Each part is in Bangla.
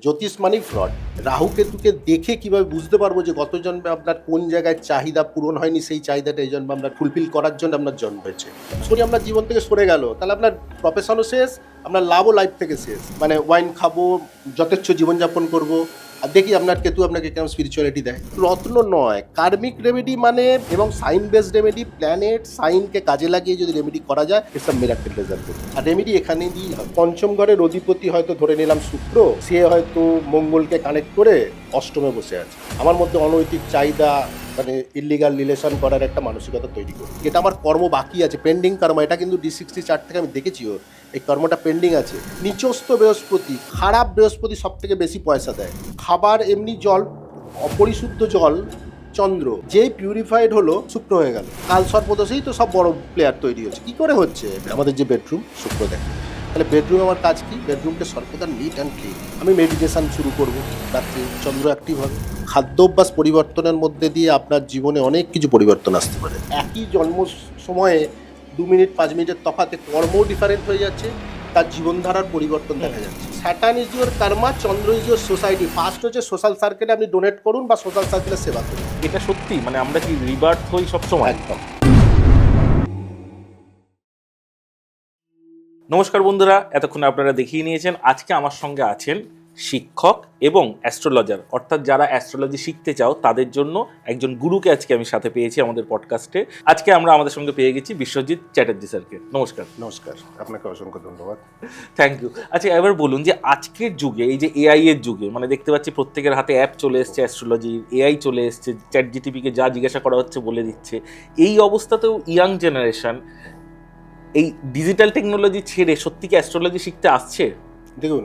জ্যোতিষ মানেই ফ্রড। রাহু কেতুকে দেখে কিভাবে বুঝতে পারবো যে গত জন্মে আপনার কোন জায়গায় চাহিদা পূরণ হয়নি, সেই চাহিদাটা এই জন্মে আপনার ফুলফিল করার জন্য আপনার জন্ম হয়েছে। শনি আপনার জীবন থেকে সরে গেল, তাহলে আপনার প্রফেশনও শেষ, আপনার লাভও লাইফ থেকে শেষ। মানে ওয়াইন খাবো, যথেচ্ছ জীবনযাপন করবো, আর দেখি আপনার কেতু আপনাকে কেমন স্পিরিচুয়ালিটি দেয়। রত্ন নয়, কার্মিক রেমেডি মানে এবং সাইন বেসড রেমেডি, প্ল্যানেট সাইনকে কাজে লাগিয়ে যদি রেমেডি করা যায়, ইটস আ মিরাকেল রেজাল্ট। আর রেমেডি এখানেই দিই হয়। পঞ্চম ঘরের অধিপতি হয়তো ধরে নিলাম শুক্র, সে হয়তো মঙ্গলকে কানেক্ট করে অষ্টমে বসে আছে। আমার মধ্যে অনৈতিক চাহিদা, মানে ইলিগাল রিলেশন করার একটা মানসিকতা তৈরি করি। এটা আমার কর্ম বাকি আছে, পেন্ডিং কর্ম। এটা কিন্তু D60 চার্ট থেকে আমি দেখেছিও, এই কর্মটা পেন্ডিং আছে। নিচস্থ বৃহস্পতি, খারাপ বৃহস্পতি সব থেকে বেশি পয়সা দেয়। খাবার এমনি জল, অপরিশুদ্ধ জল চন্দ্র, যেই পিউরিফাইড হলো শুক্র হয়ে গেল। কাল সর্পদোষেই তো সব বড় প্লেয়ার তৈরি হচ্ছে। কি করে হচ্ছে? আমাদের যে বেডরুম, শুক্র দেখে। তাহলে বেডরুমে আমার কাজ কি? বেডরুমকে সর্বদা নিট অ্যান্ড ক্লিন। আমি মেডিটেশন শুরু করবো রাত্রে, চন্দ্র অ্যাক্টিভ হবে। খাদ্যাভ্যাস পরিবর্তনের মধ্যে দিয়ে আপনার জীবনে অনেক কিছু পরিবর্তন আসতে পারে। একই জন্ম সময়ে 2 মিনিট 5 মিনিটের তফাতে কর্মও ডিফারেন্ট হয়ে যাচ্ছে, তার জীবনধারার পরিবর্তন দেখা যাচ্ছে। Saturn is your Karma, Chandra is your society. First হচ্ছে সোশ্যাল সার্কেলে আপনি ডোনেট করুন বা সোশ্যাল সার্কেলের সেবা করুন। এটা সত্যি, মানে আমরা কি রিবার্থ হই সবসময়? একদম। নমস্কার বন্ধুরা, এতক্ষণ আপনারা দেখিয়ে নিয়েছেন। আজকে আমার সঙ্গে আছেন শিক্ষক এবং অ্যাস্ট্রোলজার, অর্থাৎ যারা অ্যাস্ট্রোলজি শিখতে চাও তাদের জন্য একজন গুরুকে আজকে আমি সাথে পেয়েছি আমাদের পডকাস্টে। আজকে আমরা আমাদের সঙ্গে পেয়ে গেছি বিশ্বজিৎ চ্যাটার্জি স্যারকে। নমস্কার। নমস্কার, আপনাকে অসংখ্য ধন্যবাদ। Thank you. আচ্ছা, এবার বলুন যে আজকের যুগে, এই যে এআই এর যুগে, মানে দেখতে পাচ্ছি প্রত্যেকের হাতে অ্যাপ চলে এসছে অ্যাস্ট্রোলজি, এআই চলে এসছে, চ্যাট জিটিপিকে যা জিজ্ঞাসা করা হচ্ছে বলে দিচ্ছে। এই অবস্থাতেও ইয়াং জেনারেশন এই ডিজিটাল টেকনোলজি ছেড়ে সত্যি কি অ্যাস্ট্রোলজি শিখতে আসছে? দেখুন,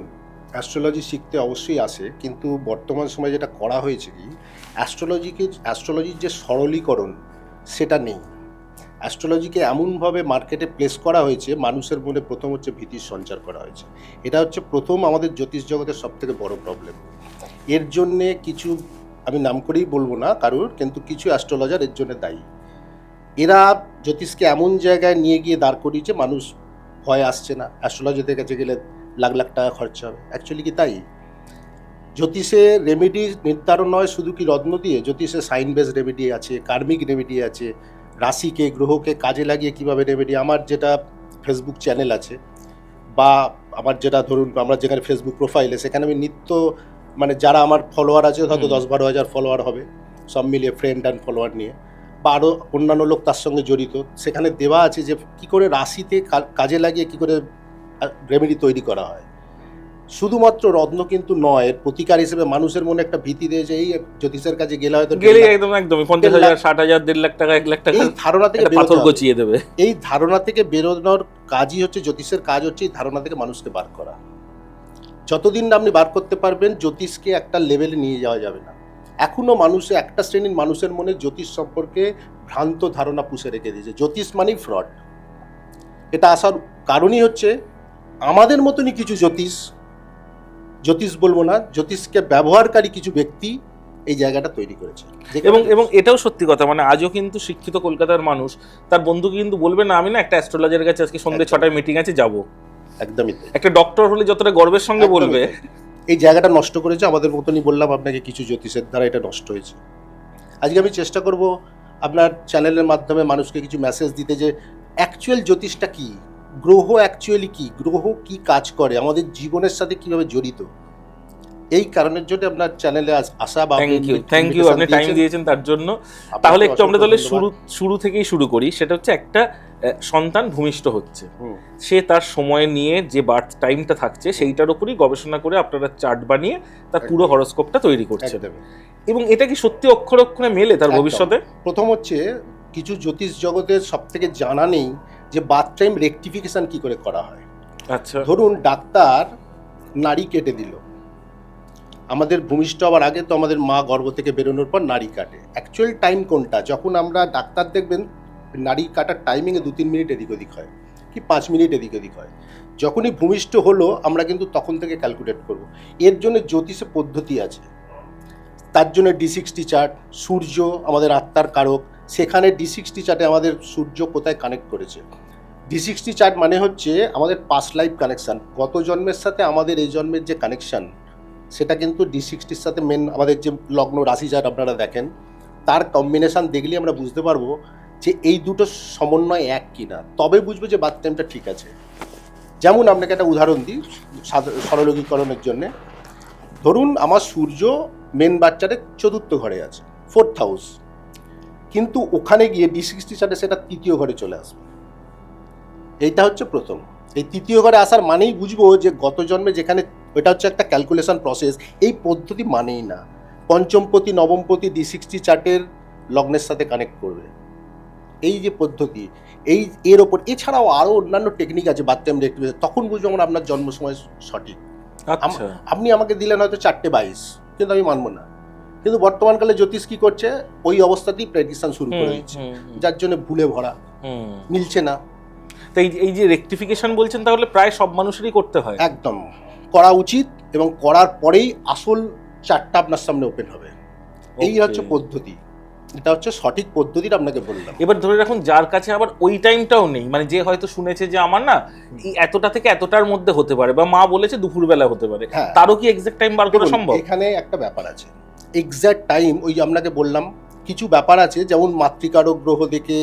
অ্যাস্ট্রোলজি শিখতে অবশ্যই আসে, কিন্তু বর্তমান সময়ে যেটা করা হয়েছে কি, অ্যাস্ট্রোলজির যে সরলীকরণ সেটা নেই। অ্যাস্ট্রোলজিকে এমনভাবে মার্কেটে প্লেস করা হয়েছে, মানুষের মনে প্রথম হচ্ছে ভীতির সঞ্চার করা হয়েছে। এটা হচ্ছে প্রথম আমাদের জ্যোতিষ জগতের সবথেকে বড় প্রবলেম। এর জন্যে কিছু, আমি নাম করেই বলবো না কারুর, কিন্তু কিছু অ্যাস্ট্রোলজার এর জন্য দায়ী। এরা জ্যোতিষকে এমন জায়গায় নিয়ে গিয়ে দাঁড় করিয়েছে, মানুষ ভয় আসছে না। অ্যাস্ট্রোলজিদের কাছে গেলে লাখ লাখ টাকা খরচা হবে। অ্যাকচুয়ালি কি তাই? জ্যোতিষে রেমেডি নির্ধারণ নয় শুধু কি রত্ন দিয়ে, জ্যোতিষে সাইন বেস রেমেডি আছে, কার্মিক রেমেডি আছে, রাশিকে গ্রহকে কাজে লাগিয়ে কিভাবে রেমেডি। আমার যেটা ফেসবুক চ্যানেল আছে, বা আমার যেটা ধরুন আমরা যেখানে ফেসবুক প্রোফাইলে, সেখানে আমি নিত্য, মানে যারা আমার ফলোয়ার আছে হয়তো 10-12 হাজার ফলোয়ার হবে, সব মিলিয়ে ফ্রেন্ড অ্যান্ড ফলোয়ার নিয়ে, বা আরও অন্যান্য লোক তার সঙ্গে জড়িত। সেখানে দেওয়া আছে যে কী করে রাশিতে কাজে লাগিয়ে কী করে রেমেডি তৈরি করা হয়। শুধুমাত্র রত্ন কিন্তু নয়, এর প্রতিকার হিসেবে মানুষের মনে একটা ভীতি দেয় যে এই জ্যোতিষের কাছে গেলে হয়তো একদমই 50,000, 60,000, 1.5 লাখ টাকা, 1 লাখ টাকা এই ধারণা থেকে পাথর গচিয়ে দেবে। এই ধারণা থেকে বেরোনোর কাজই হচ্ছে জ্যোতিষের কাজ, হচ্ছে এই ধারণা থেকে মানুষকে বার করা। যতদিন না আপনি বার করতে পারবেন, জ্যোতিষকে একটা লেভেলে নিয়ে যাওয়া যাবে না। এখনো মানুষে, একটা শ্রেণীর মানুষের মনে জ্যোতিষ সম্পর্কে ভ্রান্ত ধারণা পুষে রেখে দিয়েছে। জ্যোতিষ মানেই ফ্রড। এটা আসার কারণই হচ্ছে আমাদের মতনই কিছু জ্যোতিষ বলবো না, জ্যোতিষকে ব্যবহারকারী কিছু ব্যক্তি এই জায়গাটা তৈরি করেছে। এবং এটাও সত্যি কথা, মানে আজও কিন্তু শিক্ষিত কলকাতার মানুষ তার বন্ধুকে কিন্তু বলবে না আমি না একটা অ্যাস্ট্রোলজারের কাছে আজকে সন্ধ্যে 6টায় মিটিং আছে যাব। একদমই তাই। একটা ডক্টর হলে যতটা গর্বের সঙ্গে বলবে। এই জায়গাটা নষ্ট করেছে আমাদের মতনই, বললাম আপনাকে, কিছু জ্যোতিষের দ্বারা এটা নষ্ট হয়েছে। আজকে আমি চেষ্টা করব আপনার চ্যানেলের মাধ্যমে মানুষকে কিছু মেসেজ দিতে, যে অ্যাকচুয়াল জ্যোতিষটা কি, গ্রহ অ্যাকচুয়ালি কি, গ্রহ কি কাজ করে, আমাদের জীবনের সাথে কিভাবে জড়িত। এই কারণের জন্য আপনার চ্যানেলে আসা। বা থ্যাংক ইউ, আপনি টাইম দিয়েছেন তার জন্য। তাহলে একটু আমরা তাহলে শুরু থেকেই শুরু করি। সেটা হচ্ছে একটা সন্তান ভূমিষ্ঠ হচ্ছে, সে তার সময় নিয়ে যে বার্থ টাইমটা থাকছে সেইটার উপরই গবেষণা করে আপনারা চার্ট বানিয়ে তার পুরো হরোস্কোপটা তৈরি করছেন, এবং এটা কি সত্যি অক্ষরে অক্ষরে মেলে তার ভবিষ্যতে? প্রথম হচ্ছে, কিছু জ্যোতিষ জগতের সব থেকে জানা নেই যে বার্থ টাইম রেকটিফিকেশন কি করে করা হয়। আচ্ছা, ধরুন ডাক্তার নাড়ি কেটে দিল, আমাদের ভূমিষ্ঠ হওয়ার আগে তো আমাদের মা গর্ভ থেকে বেরোনোর পর নাড়ি কাটে। অ্যাকচুয়াল টাইম কোনটা? যখন আমরা ডাক্তার দেখবেন নাড়ি কাটার টাইমিংয়ে 2-3 মিনিট এদিক ওদিক হয়, কি 5 মিনিট এদিক ওদিক হয়। যখনই ভূমিষ্ঠ হলো আমরা কিন্তু তখন থেকে ক্যালকুলেট করব। এর জন্য জ্যোতিষে পদ্ধতি আছে, তার জন্য D60 চার্ট। সূর্য আমাদের আত্মার কারক, সেখানে D60 চার্টে আমাদের সূর্য কোথায় কানেক্ট করেছে। D60 চার্ট মানে হচ্ছে আমাদের পাস্ট লাইফ কানেকশান, গত জন্মের সাথে আমাদের এই জন্মের যে কানেকশান, সেটা কিন্তু D60 সাথে মেন আমাদের যে লগ্ন রাশি চার্ট আপনারা দেখেন, তার কম্বিনেশন দেখলেই আমরা বুঝতে পারবো যে এই দুটো সমন্বয় এক কিনা, তবে বুঝবো যে বার্থ টাইমটা ঠিক আছে। যেমন আপনাকে একটা উদাহরণ দিই সরলীকরণের জন্যে। ধরুন আমার সূর্য মেন বাচ্চাদের 4th ঘরে আছে, 4th হাউস, কিন্তু ওখানে গিয়ে D60 চার্টে সেটা 3য় ঘরে চলে আসবে। এইটা হচ্ছে প্রথম। এই 3য় ঘরে আসার মানেই বুঝবো যে গত জন্মে যেখানে, ওইটা হচ্ছে একটা ক্যালকুলেশন প্রসেস, এই পদ্ধতি মানেই না পঞ্চমপতি নবমপতি D60 চার্টের লগ্নের সাথে কানেক্ট করবে। এই যে পদ্ধতি, এর ওপর এছাড়াও আরও অন্যান্য টেকনিক আছে বার্থ টাইম দেখতে, তখন বুঝবো আমরা আপনার জন্ম সময় সঠিক। আচ্ছা, আপনি আমাকে দিলেন হয়তো 4:22, কিন্তু আমি মানবো না। কিন্তু বর্তমানকালে জ্যোতিষ কি করছে, ওই অবস্থাতেই প্রেডিকশন শুরু করে দিচ্ছে, যার জন্য ভুলে ভরা, মিলছে না। তো এই যে রেকটিফিকেশন বলছেন, তাহলে প্রায় সব মানুষেরই করতে হয়। একদম করা উচিত, এবং করার পরেই আসল চারটা আপনার সামনে ওপেন হবে। এই হচ্ছে পদ্ধতি, এটা হচ্ছে সঠিক পদ্ধতিটা আপনাকে বললাম। এবার ধরে রাখুন যার কাছে আবার ওই টাইমটাও নেই, মানে যে হয়তো শুনেছে যে আমার না এই এতটা থেকে এতটার মধ্যে হতে পারে, বা মা বলেছে দুপুরবেলা হতে পারে, তারও কি এক্সাক্ট টাইম বার করা সম্ভব? এখানে একটা ব্যাপার আছে, এক্সাক্ট টাইম ওই যে আপনাকে বললাম কিছু ব্যাপার আছে, যেমন মাতৃকারক গ্রহ দেখে,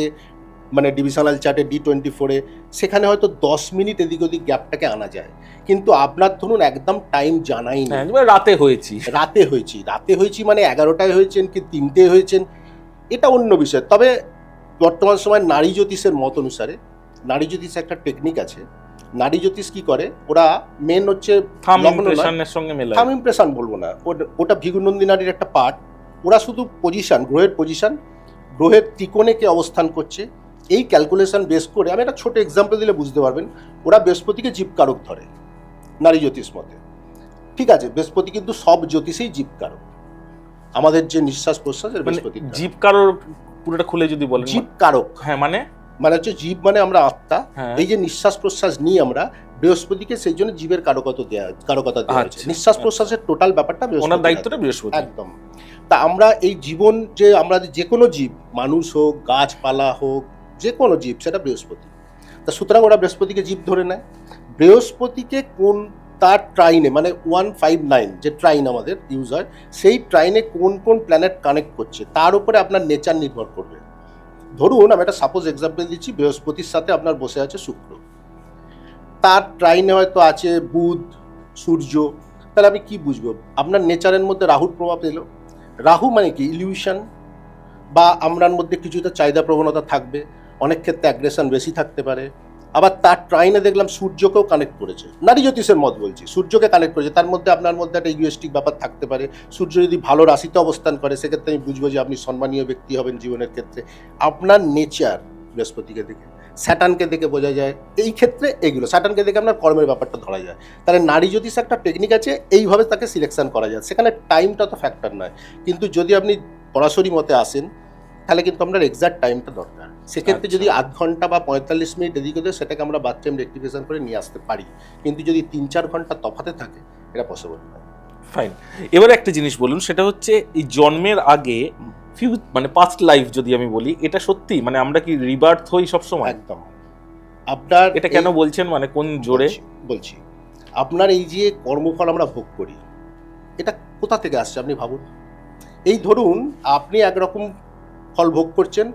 মানে ডিভিশনাল চার্টে D24-এ সেখানে হয়তো 10 মিনিট এদিক ওদিক গ্যাপটাকে আনা যায়, কিন্তু আপনার ধরুন একদম টাইম জানাই নেই, রাতে হয়েছি মানে 11টায় হয়েছেন কি 3টে হয়েছেন, এটা অন্য বিষয়। তবে বর্তমান সময় নারী জ্যোতিষের মত অনুসারে, নারী জ্যোতিষে একটা টেকনিক আছে, নারী জ্যোতিষ কি করে, ওরা মেন হচ্ছে থাম ইমপ্রেশন বলবো না, ওটা ভৃগুনন্দী নারীর একটা পার্ট। ওরা শুধু পজিশন, গ্রহের পজিশন, গ্রহের ত্রিকোণে কে অবস্থান করছে, এই ক্যালকুলেশন বেস করে, আমি একটা ছোট এক্সাম্পল দিলে বুঝতে পারবেন। ওরা বৃহস্পতিকে জীবকারক ধরে নারী জ্যোতিষ মতে, ঠিক আছে? বৃহস্পতি কিন্তু সব জ্যোতিষেই জীবকারক, আমাদের যে নিঃশ্বাস প্রশ্বাসের বৃহস্পতি জীবকারক, পুরোটা খুলে যদি বলেন। জীবকারক মানে হচ্ছে জীব মানে আমরা আত্মা, এই যে নিঃশ্বাস প্রশ্বাস নিই আমরা, বৃহস্পতিকে সেই জন্য জীবের কারকতা দেওয়া হয়েছে। নিঃশ্বাস প্রশ্বাসের টোটাল ব্যাপারটা ওনার দায়িত্বটা বৃহস্পতি, একদম। তা আমরা এই জীবন, যে আমরা যে কোনো জীব, মানুষ হোক, গাছপালা হোক, যে কোনো জীব, সেটা বৃহস্পতি। তা সুতরাং ওরা বৃহস্পতিকে জীব ধরে নেয়। বৃহস্পতিকে কোন তার ট্রাইনে, মানে 159 যে ট্রাইন আমাদের ইউজ হয়, সেই ট্রাইনে কোন কোন প্ল্যানেট কানেক্ট করছে তার উপরে আপনার নেচার নির্ভর করবে। ধরুন আমি একটা সাপোজ এক্সাম্পল দিচ্ছি, বৃহস্পতির সাথে আপনার বসে আছে শুক্র, তার ট্রাইনে হয়তো আছে বুধ, সূর্য, তাহলে আমি কি বুঝবো? আপনার নেচারের মধ্যে রাহুর প্রভাব এলো। রাহু মানে কি? ইলিউশন, বা আমরার মধ্যে কিছুটা চাহিদা প্রবণতা থাকবে, অনেক ক্ষেত্রে অ্যাগ্রেশন বেশি থাকতে পারে। আবার তার ট্রাইনে দেখলাম সূর্যকেও কানেক্ট করেছে, নারী জ্যোতিষের মত বলছি, সূর্যকে কানেক্ট করেছে, তার মধ্যে আপনার মধ্যে একটা ইগোয়েস্টিক ব্যাপার থাকতে পারে। সূর্য যদি ভালো রাশিতে অবস্থান করে, সেক্ষেত্রে আমি বুঝবো যে আপনি সম্মানীয় ব্যক্তি হবেন জীবনের ক্ষেত্রে। আপনার নেচার বৃহস্পতিকে দেখে, স্যাটার্নকে দেখে বোঝা যায়, এই ক্ষেত্রে এগুলো স্যাটার্নকে দেখে আপনার কর্মের ব্যাপারটা ধরা যায়। তাহলে নারী জ্যোতিষ একটা টেকনিক আছে, এইভাবে তাকে সিলেকশন করা যায়। সেখানে টাইমটা তো ফ্যাক্টর নয়, কিন্তু যদি আপনি সরাসরি মতে আসেন, তাহলে কিন্তু আপনার এক্সাক্ট টাইমটা দরকার। সেক্ষেত্রে যদি আধ ঘন্টা বা 45 মিনিট এদিক ওদিক, সেটাকে আমরা বার্থ টাইম রেক্টিফিকেশন করে নিয়ে আসতে পারি, কিন্তু যদি 3-4 ঘন্টা তফাতে থাকে, এটা পসিবল নয়। ফাইন। এবার একটা জিনিস বলুন, সেটা হচ্ছে এই জন্মের আগে মানে পাস্ট লাইফ যদি আমি বলি, এটা সত্যি, মানে আমরা কি রিবার্থ হই সবসময়? একদম। আপনার এটা কেন বলছেন, মানে কোন জোরে বলছি? আপনার এই যে কর্মফল আমরা ভোগ করি, এটা কোথা থেকে আসছে আপনি ভাবুন। এই ধরুন আপনি একরকম ফল ভোগ করছেন,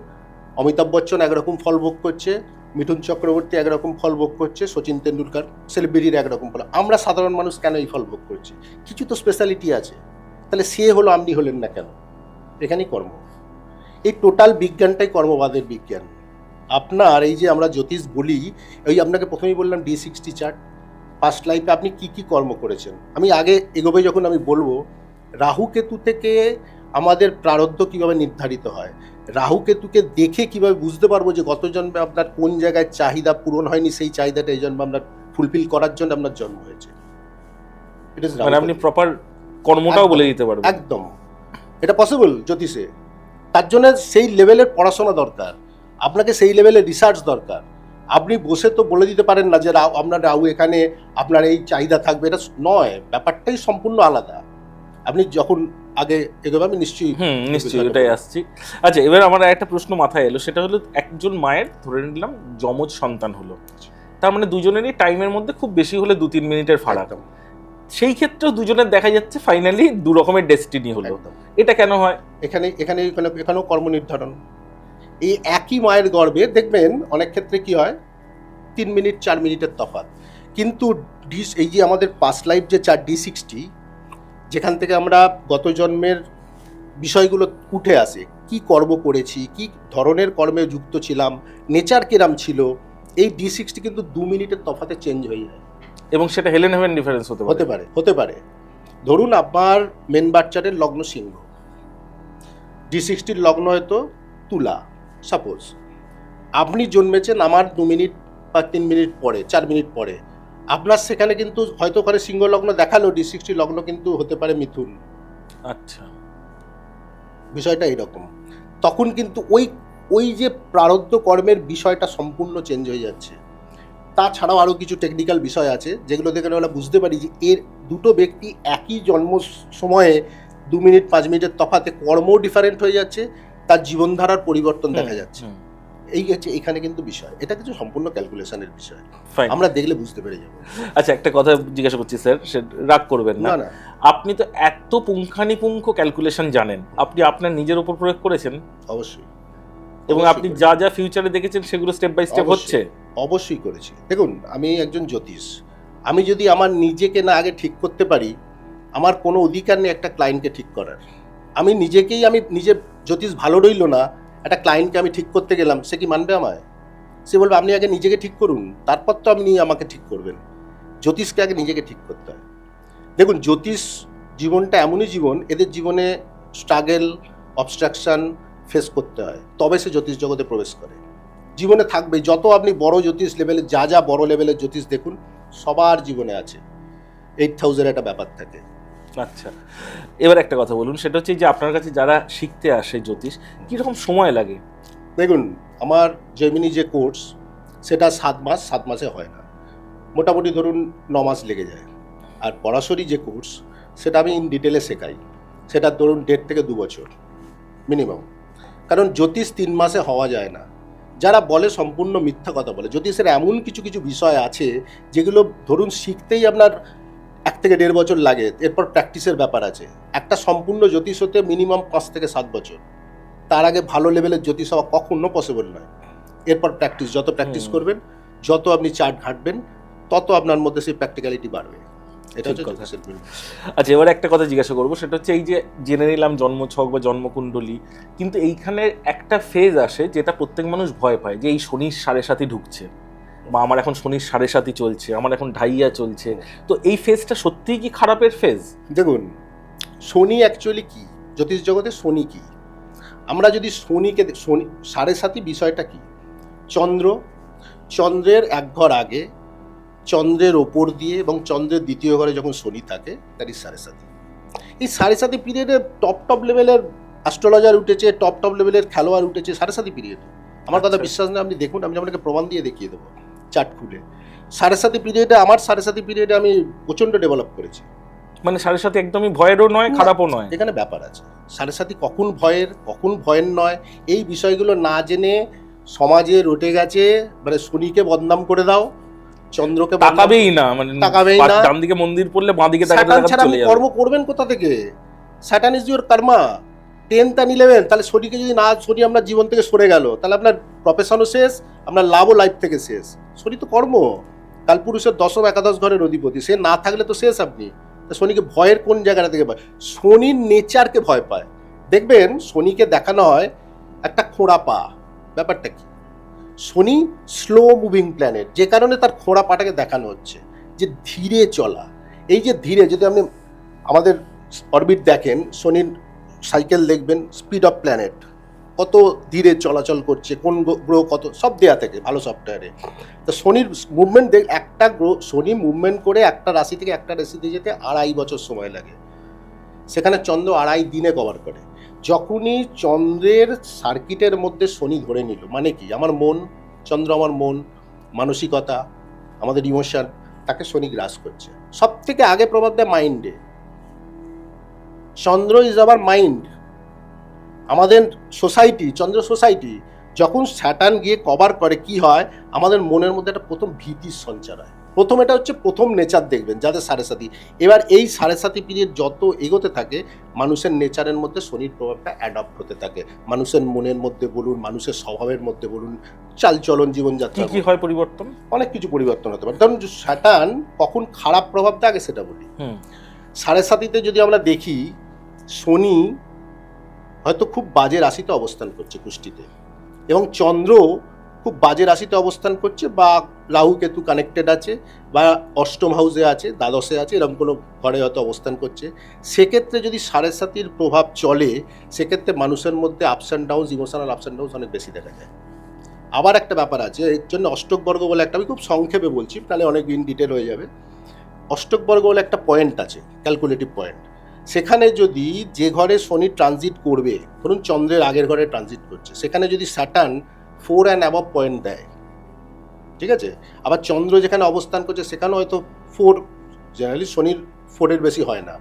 অমিতাভ বচ্চন একরকম ফল ভোগ করছে, মিঠুন চক্রবর্তী একরকম ফল ভোগ করছে, সচিন তেন্ডুলকার সেলিব্রিটির একরকম ফল। আমরা সাধারণ মানুষ কেন এই ফল ভোগ করছি? কিছু তো স্পেশালিটি আছে। তাহলে সে হলো, আপনি হলেন না কেন? এখানেই কর্ম। এই টোটাল বিজ্ঞানটাই কর্মবাদের বিজ্ঞান। আপনার এই যে আমরা জ্যোতিষ বলি, ওই আপনাকে প্রথমেই বললাম D60 চার্ট, পাস্ট লাইফে আপনি কি কি কর্ম করেছেন। আমি আগে এগোবে যখন আমি বলবো, রাহু কেতু থেকে আমাদের প্রারব্ধ কিভাবে নির্ধারিত হয়, রাহু কেতুকে দেখে কিভাবে বুঝতে পারবো যে গত জন্মে আপনার কোন জায়গায় চাহিদা পূরণ হয়নি, সেই চাহিদাটা এই জন্মে আপনার ফুলফিল করার জন্য আপনার জন্ম হয়েছে। মানে আপনি প্রপার কর্মটাও বলে দিতে পারবেন। একদম, এটা পসিবল জ্যোতিষে। তার জন্য সেই লেভেলের পড়াশোনা দরকার, আপনাকে সেই লেভেলের রিসার্চ দরকার। আপনি বসে তো বলে দিতে পারেন না যে আপনার রাহু এখানে, আপনার এই চাহিদা থাকবে, এটা নয়। ব্যাপারটাই সম্পূর্ণ আলাদা। আপনি যখন আগে এগোবে, আমি নিশ্চয়ই এটাই আসছি। আচ্ছা, এবার আমার একটা প্রশ্ন মাথায় এলো, সেটা হলো একজন মায়ের ধরে নিলাম যমজ সন্তান হলো, তার মানে দুজনেরই টাইমের মধ্যে খুব বেশি হলে 2-3 মিনিটের ফারাক। সেই ক্ষেত্রেও দুজনের দেখা যাচ্ছে ফাইনালি দু রকমের ডেস্টিনি হলো। একদম। এটা কেন হয়? এখানেও কর্ম নির্ধারণ। এই একই মায়ের গর্ভে দেখবেন অনেক ক্ষেত্রে কি হয় 3 মিনিট 4 মিনিটের তফাৎ, কিন্তু এই যে আমাদের পাস্ট লাইফ যে D60, যেখান থেকে আমরা গত জন্মের বিষয়গুলো উঠে আসে, কি কর্ম করেছি, কি ধরনের কর্মে যুক্ত ছিলাম, নেচার কিরাম ছিল, এই D60 কিন্তু 2 মিনিটের তফাতে চেঞ্জ হয়ে যায়। এবং সেটা হেলেন হেভেন ডিফারেন্স হতে পারে। ধরুন আপনার মেন বাচ্চাদের লগ্ন সিংহ, D60 লগ্ন হয়তো তুলা, সাপোজ আপনি জন্মেছেন আমার 2 মিনিট বা 3 মিনিট পরে, 4 মিনিট পরে, আপনার সেখানে কিন্তু হয়তো ওখানে সিংহ লগ্ন দেখালো, D60 লগ্ন কিন্তু হতে পারে মিথুন। আচ্ছা, বিষয়টা এরকম। তখন কিন্তু ওই যে প্রারব্ধ কর্মের বিষয়টা সম্পূর্ণ চেঞ্জ হয়ে যাচ্ছে। তাছাড়াও আরও কিছু টেকনিক্যাল বিষয় আছে যেগুলো দেখে আমরা বুঝতে পারি যে এর দুটো ব্যক্তি একই জন্ম সময়ে 2 মিনিট 5 মিনিটের তফাতে কর্মও ডিফারেন্ট হয়ে যাচ্ছে, তার জীবনধারার পরিবর্তন দেখা যাচ্ছে। এই হচ্ছে এখানে কিন্তু বিষয়, এটা কিছু সম্পূর্ণ ক্যালকুলেশনের বিষয়, আমরা দেখলে বুঝতে পেরে যাবো। আচ্ছা, একটা কথা জিজ্ঞাসা করছি স্যার, সে রাগ করবেন না। না, আপনি তো এত পুঙ্খানুপুঙ্খ ক্যালকুলেশন জানেন, আপনি আপনার নিজের উপর প্রয়োগ করেছেন? অবশ্যই। এবং আপনি যা যা ফিউচারে দেখেছেন সেগুলো স্টেপ বাই স্টেপ হচ্ছে? অবশ্যই করেছি। দেখুন, আমি একজন জ্যোতিষ, আমি যদি আমার নিজেকে না আগে ঠিক করতে পারি, আমার কোনো অধিকার নেই একটা ক্লায়েন্টকে ঠিক করার। আমি নিজের জ্যোতিষ ভালো রইল না, একটা ক্লায়েন্টকে আমি ঠিক করতে গেলাম, সে কি মানবে আমায়? সে বলবে আপনি আগে নিজেকে ঠিক করুন, তারপর তো আপনি আমাকে ঠিক করবেন। জ্যোতিষকে আগে নিজেকে ঠিক করতে হয়। দেখুন, জ্যোতিষ জীবনটা এমনই জীবন, এদের জীবনে স্ট্রাগল, অবস্ট্রাকশন ফেস করতে হয়, তবে সে জ্যোতিষ জগতে প্রবেশ করে। জীবনে থাকবে, যত আপনি বড় জ্যোতিষ লেভেলে যা বড় লেভেলের জ্যোতিষ দেখুন, সবার জীবনে আছে 8000 একটা ব্যাপার থাকে। আচ্ছা, এবার একটা কথা বলুন, সেটা হচ্ছে যে আপনার কাছে যারা শিখতে আসে জ্যোতিষ, কীরকম সময় লাগে? দেখুন, আমার জেমিনি যে কোর্স, সেটা 7 মাস, 7 মাসে হয় না, মোটামুটি ধরুন 9 মাস লেগে যায়। আর পড়াশোনার যে কোর্স, সেটা আমি ইন ডিটেলে শেখাই, সেটা ধরুন 1.5 থেকে 2 বছর মিনিমাম। কারণ জ্যোতিষ 3 মাসে হওয়া যায় না। যারা বলে সম্পূর্ণ মিথ্যা কথা বলে। জ্যোতিষের এমন কিছু বিষয় আছে যেগুলো ধরুন শিখতেই আপনার 1 থেকে 1.5 বছর লাগে, এরপর প্র্যাকটিসের ব্যাপার আছে। একটা সম্পূর্ণ জ্যোতিষ হতে মিনিমাম 5 থেকে 7 বছর, তার আগে ভালো লেভেলের জ্যোতিষ হওয়া কখনো পসিবল নয়। এরপর প্র্যাকটিস, যত প্র্যাকটিস করবেন, যত আপনি চার্ট ঘাঁটবেন, তত আপনার মধ্যে সেই প্র্যাকটিক্যালিটি বাড়বে। এটা হচ্ছে জ্যোতিষের বিষয়। আচ্ছা, এবার একটা কথা জিজ্ঞাসা করবো, সেটা হচ্ছে এই যে জেনে নিলাম জন্মছক বা জন্মকুণ্ডলী, কিন্তু এইখানে একটা ফেজ আসে যেটা প্রত্যেক মানুষ ভয় পায়, যে এই শনির 7.5 ঢুকছে, বা আমার এখন শনির 7.5 চলছে, আমার এখন ঢাইয়া চলছে। তো এই ফেজটা সত্যিই কি খারাপের ফেজ? দেখুন, শনি অ্যাকচুয়ালি কি, জ্যোতিষ জগতে শনি কি, আমরা যদি শনিকে, শনি 7.5 বিষয়টা কি, চন্দ্রের 1 ঘর আগে, চন্দ্রের ওপর দিয়ে এবং চন্দ্রের 2য় ঘরে যখন শনি থাকে, তার 7.5। এই 7.5 পিরিয়ডে টপ লেভেলের অ্যাস্ট্রোলজার উঠেছে, টপ লেভেলের খেলোয়াড় উঠেছে 7.5 পিরিয়ডে। আমার কথা বিশ্বাস না, আপনি দেখুন, আমি আপনাকে প্রমাণ দিয়ে দেখিয়ে দেবো চার্ট খুলে। 7.5 পিরিয়ডে, আমার 7.5 পিরিয়ডে আমি প্রচণ্ড ডেভেলপ করেছি। মানে 7.5 একদমই ভয়েরও নয়, খারাপও নয়। এখানে ব্যাপার আছে, 7.5 কখন ভয়ের নয়, এই বিষয়গুলো না জেনে সমাজে রটে গেছে। মানে শনিকে বদনাম করে দাও, চন্দ্রকে তাকাবেই না, মানে তাকাবেই না, ডান দিকে মন্দির পড়লে বাঁ দিকে তাকাতে চলে যাবে। কর্ম করবেন কোথা থেকে? Saturn is your Karma, 10th and 11th। তাহলে শনিকে যদি না, শনি আপনার জীবন থেকে সরে গেল, তাহলে আপনার প্রফেশনও শেষ, আপনার লাভও লাইফ থেকে শেষ। শনি তো কর্ম, কালপুরুষের 10ম একাদশ ঘরের অধিপতি, সে না থাকলে তো শেষ আপনি। শনিকে ভয়ের কোন জায়গাটা থেকে পায়? শনির নেচারকে ভয় পায়। দেখবেন শনিকে দেখানো হয় একটা খোঁড়া পা, ব্যাপারটা কি? শনি স্লো মুভিং প্ল্যানেট, যে কারণে তার খোঁড়া পাটাকে দেখানো হচ্ছে যে ধীরে চলা। এই যে ধীরে, যদি আপনি আমাদের অরবিট দেখেন, শনির সাইকেল দেখবেন, স্পিড অফ প্ল্যানেট, কত ধীরে চলাচল করছে, কোন গ্রহ কত, সব দেয়া থাকে ভালো সফটওয়্যারে। তো শনির মুভমেন্ট একটা গ্রহ, শনি মুভমেন্ট করে একটা রাশি থেকে একটা রাশিতে যেতে 2.5 বছর সময় লাগে, সেখানে চন্দ্র 2.5 দিনে কভার করে। যখনই চন্দ্রের সার্কিটের মধ্যে শনি ধরে নিল, মানে কি, আমার মন, চন্দ্র আমার মন, মানসিকতা, আমাদের ইমোশন, তাকে শনি গ্রাস করছে। সব থেকে আগে প্রভাব দেয় মাইন্ডে। চন্দ্র ইজ আওয়ার মাইন্ড, আমাদের সোসাইটি, চন্দ্র সোসাইটি। যখন স্যাটার্ন গিয়ে কভার করে, কি হয়, আমাদের মনের মধ্যে একটা প্রথম ভীতির সঞ্চার হয়। প্রথম এটা হচ্ছে প্রথম নেচার দেখবেন যাদের সাড়ে সাথী। এবার এই সাড়ে সাথী পিরিয়ড যত এগোতে থাকে মানুষের নেচারের মধ্যে শনির প্রভাবটা অ্যাডপ্ট হতে থাকে, মানুষের মনের মধ্যে বলুন, মানুষের স্বভাবের মধ্যে বলুন, চালচলন, জীবনযাত্রা, কি হয় পরিবর্তন? অনেক কিছু পরিবর্তন হতে পারে। ধরুন স্যাটার্ন কখন খারাপ প্রভাব থাকে সেটা বলি। সাড়ে সাথীতে যদি আমরা দেখি শনি হয়তো খুব বাজে রাশিতে অবস্থান করছে কুষ্টিতে, এবং চন্দ্র খুব বাজে রাশিতে অবস্থান করছে, বা রাহু কেতু কানেক্টেড আছে, বা অষ্টম হাউসে আছে, দ্বাদশে আছে, এরকম কোনো ঘরে হয়তো অবস্থান করছে, সেক্ষেত্রে যদি সাড়ে সাতির প্রভাব চলে সেক্ষেত্রে মানুষের মধ্যে ups and down, emotional ups and down অনেক বেশি দেখা যায়। আবার একটা ব্যাপার আছে, এর জন্য অষ্টক বর্গ বলে একটা, আমি খুব সংক্ষেপে বলছি তাহলে অনেক ইন ডিটেল হয়ে যাবে। অষ্টক বর্গ বলে একটা পয়েন্ট আছে, ক্যালকুলেটিভ পয়েন্ট। সেখানে যদি যে ঘরে শনি ট্রানজিট করবে, ধরুন চন্দ্রের আগের ঘরে ট্রানজিট করছে, সেখানে যদি স্যাটার্ন 4 অ্যান্ড অ্যাবভ পয়েন্ট দেয়, ঠিক আছে, আবার চন্দ্র যেখানে অবস্থান করছে সেখানে হয়তো 4, জেনারেলি শনির 4-এর বেশি হয় না,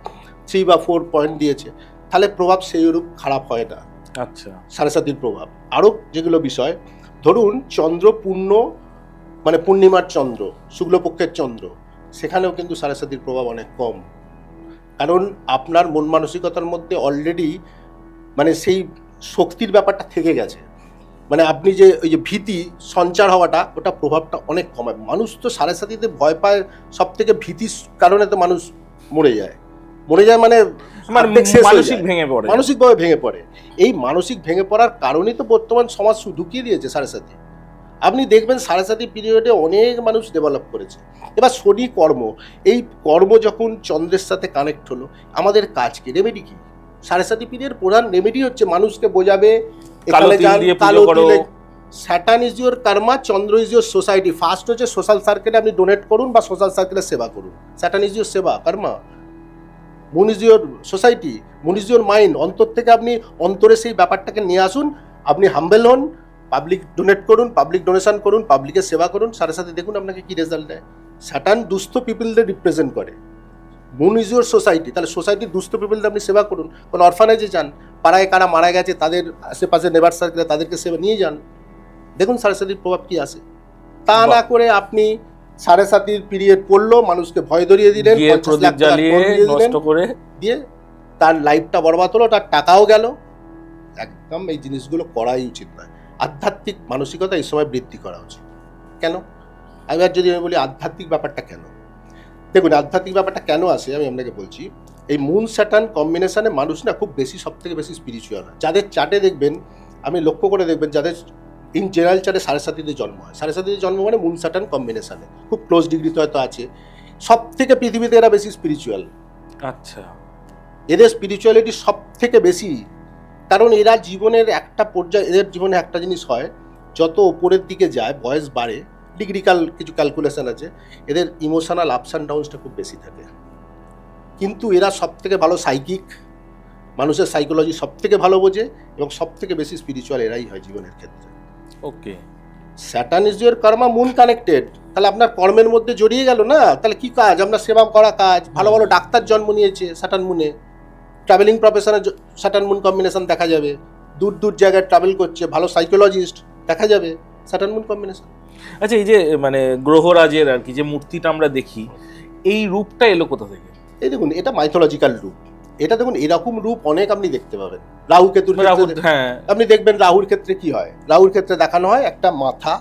3 বা 4 পয়েন্ট দিয়েছে, তাহলে প্রভাব সেইরূপ খারাপ হয় না। আচ্ছা, সাড়ে সাতির প্রভাব আরও যেগুলো বিষয়, ধরুন চন্দ্র পূর্ণ মানে পূর্ণিমার চন্দ্র, শুক্লপক্ষের চন্দ্র, সেখানেও কিন্তু সাড়ে সাতির প্রভাব অনেক কম, কারণ আপনার মন মানসিকতার মধ্যে অলরেডি মানে সেই শক্তির ব্যাপারটা থেকে গেছে, মানে আপনি যে ওই যে ভীতি সঞ্চার হওয়াটা, ওটা প্রভাবটা অনেক কমায়। মানুষ তো সাড়ে সাতিতে ভয় পায় সব থেকে, ভীতির কারণে তো মানুষ মরে যায় মানে মানসিক ভেঙে পড়ে, মানসিকভাবে ভেঙে পড়ে। এই মানসিক ভেঙে পড়ার কারণেই তো বর্তমান সমাজ ঢুকিয়ে দিয়েছে সাড়ে সাতি। আপনি দেখবেন সাড়ে সাতি পিরিয়ডে অনেক মানুষ ডেভেলপ করেছে। এবার শনি কর্ম, এই কর্ম যখন চন্দ্রের সাথে কানেক্ট হলো, আমাদের কাজ কি, রেমেডি কি? সাড়ে সাতি পিরিয়ড প্রধান রেমেডি হচ্ছে মানুষকে বোঝাবে Saturn is your Karma, Chandra is your society. First হচ্ছে সোশ্যাল সার্কেলে আপনি ডোনেট করুন বা সোশ্যাল সার্কেলে সেবা করুন, Saturn is your seva karma. Moon is your society, moon is your mind. অন্তর থেকে আপনি অন্তরে সেই ব্যাপারটাকে নিয়ে আসুন, আপনি হাম্বেল হন, পাবলিক ডোনেট করুন, পাবলিক ডোনেশন করুন, পাবলিকের সেবা করুন, সাথে সাথে দেখুন আপনাকে কি রেজাল্ট দেয়। স্যাটার্ন দুস্থ পিপলদের রিপ্রেজেন্ট করে, মুন ইজ ইউর সোসাইটি, তাহলে সোসাইটির দুস্থ পিপলদের আপনি সেবা করুন। কোনো অরফানেজে যান, পাড়ায় কারা মারা গেছে তাদের আশেপাশে নেবার সার্কেলে তাদেরকে সেবা নিয়ে যান, দেখুন সাড়ে সাতির প্রভাব কি আসে। তা না করে আপনি সাড়ে সাতির পিরিয়ড পড়লো, মানুষকে ভয় ধরিয়ে দিলেন, 50 লাখ টাকা দিয়ে তার লাইফটা বরবাদ হলো, তার টাকাও গেল। একদম এই জিনিসগুলো করাই উচিত নয়। আধ্যাত্মিক মানসিকতা এই সময় বৃদ্ধি করা উচিত। কেন? এবার যদি আমি বলি আধ্যাত্মিক ব্যাপারটা কেন, দেখুন আধ্যাত্মিক ব্যাপারটা কেন আসে আমি আপনাকে বলছি। এই মুন স্যাটার্ন কম্বিনেশনে মানুষ না খুব বেশি, সব থেকে বেশি স্পিরিচুয়াল হয়। যাদের চার্টে দেখবেন, আপনি লক্ষ্য করে দেখবেন, যাদের ইন জেনারেল চার্টে সাড়ে সাতিতে জন্ম হয়, সাড়ে সাতিতে জন্ম মানে মুন স্যাটার্ন কম্বিনেশনে খুব ক্লোজ ডিগ্রিতে হয়তো আছে, সব থেকে পৃথিবীতে এরা বেশি স্পিরিচুয়াল। আচ্ছা, এদের স্পিরিচুয়ালিটি সব থেকে বেশি, কারণ এরা জীবনের একটা পর্যায়ে, এদের জীবনে একটা জিনিস হয়, যত ওপরের দিকে যায় বয়স বাড়ে, ডিগ্রিক্যাল কিছু ক্যালকুলেশন আছে, এদের ইমোশনাল আপস অ্যান্ড ডাউনসটা খুব বেশি থাকে। কিন্তু এরা সব থেকে ভালো সাইকিক, মানুষের সাইকোলজি সব থেকে ভালো বোঝে, এবং সব থেকে বেশি স্পিরিচুয়াল এরাই হয় জীবনের ক্ষেত্রে। Okay, Saturn is your karma, moon connected, তাহলে আপনার কর্মের মধ্যে জড়িয়ে গেল না, তাহলে কি কাজ, আপনার সেবা করা কাজ। ভালো ভালো ডাক্তার জন্ম নিয়েছে স্যাটার্ন মুনে, ট্রাভেলিং প্রফেশনে স্যাটার্ন মুন কম্বিনেশন দেখা যাবে, দূর দূর জায়গায় ট্রাভেল করছে, ভালো সাইকোলজিস্ট দেখা যাবে স্যাটার্ন মুন কম্বিনেশন। আচ্ছা, এই যে মানে গ্রহরাজের আর কি যে মূর্তিটা আমরা দেখি, এই রূপটা এলো কোথা থেকে? এই দেখুন, এটা মাইথোলজিক্যাল রূপ। এটা দেখুন এরকম রূপ অনেক আপনি দেখতে পাবেন। রাহু কেতুর ক্ষেত্রে আপনি দেখবেন, রাহুর ক্ষেত্রে কি হয়, রাহুর ক্ষেত্রে দেখানো হয় একটা মাথা,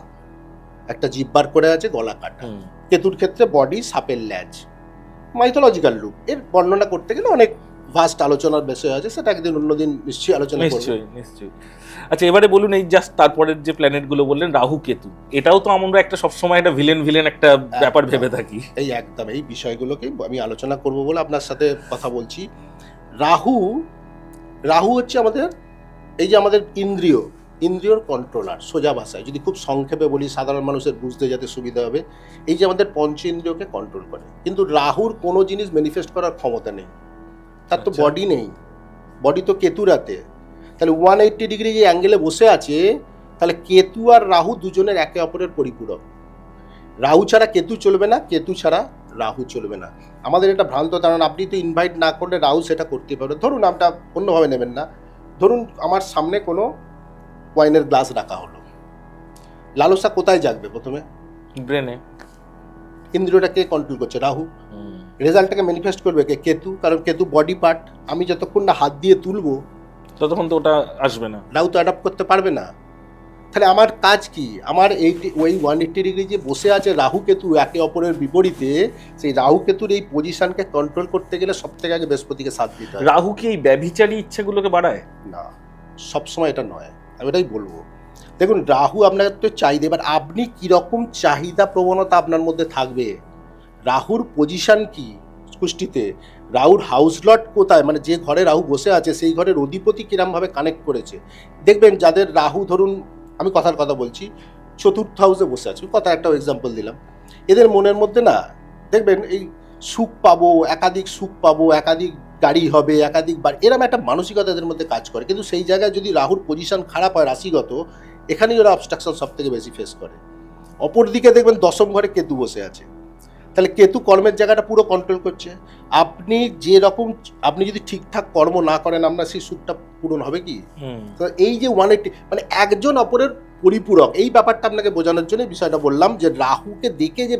একটা জিহ্বার করে আছে, গলা কাটা। কেতুর ক্ষেত্রে বডি, সাপের ল্যাজ, মাইথোলজিক্যাল রূপ। এর বর্ণনা করতে গেলে অনেক ভাস্ট আলোচনার বিষয় আছে, সেটা একদিন অন্যদিন নিশ্চয়ই আলোচনা করব। নিশ্চয়ই। আচ্ছা, এবারে বলুন, এই জাস্ট তারপরের যে প্ল্যানেট গুলো বললেন, রাহু কেতু, এটাও তো আমরা একটা সবসময় একটা ভিলেন একটা ব্যাপার ভেবে থাকি। এই একদম এই বিষয়গুলোকে আমি আলোচনা করব বলে আপনার সাথে কথা বলছি। রাহু হচ্ছে আমাদের, এই যে আমাদের ইন্দ্রিয়র কন্ট্রোলার, সোজা ভাষায় যদি খুব সংক্ষেপে বলি, সাধারণ মানুষের বুঝতে যাতে সুবিধা হবে, এই যে আমাদের পঞ্চ ইন্দ্রিয়কে কন্ট্রোল করে। কিন্তু রাহুর কোনো জিনিস ম্যানিফেস্ট করার ক্ষমতা নেই, তার তো বডি নেই, বডি তো কেতুর হাতে। তাহলে 180 ডিগ্রি যে অ্যাঙ্গেলে বসে আছে, তাহলে কেতু আর রাহু দুজনের একে অপরের পরিপূরক। রাহু ছাড়া কেতু চলবে না, কেতু ছাড়া রাহু চলবে না। আমাদের এটা ভ্রান্ত ধারণা, আপনি তো ইনভাইট না করলে রাহু সেটা করতে পারবে। ধরুন আপনি অন্যভাবে নেবেন না, ধরুন আমার সামনে কোনো ওয়াইনের গ্লাস রাখা হলো, লালসা কোথায় জাগবে প্রথমে? ব্রেনে। ইন্দ্রিয়টাকে কন্ট্রোল করছে রাহু, রেজাল্টটাকে ম্যানিফেস্ট করবে কে? কেতু, কারণ কেতু বডি পার্ট। আমি যতক্ষণ না হাত দিয়ে তুলবো ততক্ষণ তো ওটা আসবে না, রাহু তো অ্যাডাপ্ট করতে পারবে না। তাহলে আমার কাজ কি? আমার ওই 180 ডিগ্রি যে বসে আছে রাহু কেতু একে অপরের বিপরীতে, সেই রাহু কেতুর এই পজিশনকে কন্ট্রোল করতে গেলে সব থেকে আগে বৃহস্পতিকে সাথ দিতে হয়। রাহু কি এই ব্যভিচারী ইচ্ছেগুলোকে বাড়ায়? না, সবসময় এটা নয়, আমি এটাই বলবো। দেখুন, রাহু আপনার তো চাহিদা, এবার আপনি কীরকম চাহিদা প্রবণতা আপনার মধ্যে থাকবে। রাহুর পজিশন কি কুষ্টিতে, রাহুর হাউস লট কোথায়, মানে যে ঘরে রাহু বসে আছে সেই ঘরের অধিপতি কিরমভাবে কানেক্ট করেছে। দেখবেন যাদের রাহু, ধরুন আমি কথার কথা বলছি, চতুর্থ হাউসে বসে আছে, কথা একটা এক্সাম্পল দিলাম, এদের মনের মধ্যে না দেখবেন এই সুখ পাবো, একাধিক সুখ পাবো, একাধিক গাড়ি হবে, একাধিক বাড়ি, এরকম একটা মানসিকতা এদের মধ্যে কাজ করে। কিন্তু সেই জায়গায় যদি রাহুর পজিশন খারাপ হয় রাশিগত, এখানেই ওরা অবস্ট্রাকশন সব থেকে বেশি ফেস করে। অপরদিকে দেখবেন দশম ঘরে কেতু বসে আছে, তাহলে কেতু কর্মের জায়গাটা পুরো কন্ট্রোল করছে। আপনি যেরকম, আপনি যদি ঠিকঠাক কর্ম না করেন আপনার সেই সুখটা পূরণ হবে কি? তো এই যে 180 মানে একজন অপরের পরিপূরক, এই ব্যাপারটা আপনাকে বোঝানোর জন্য বিষয়টা বললাম যে রাহুকে দেখে যে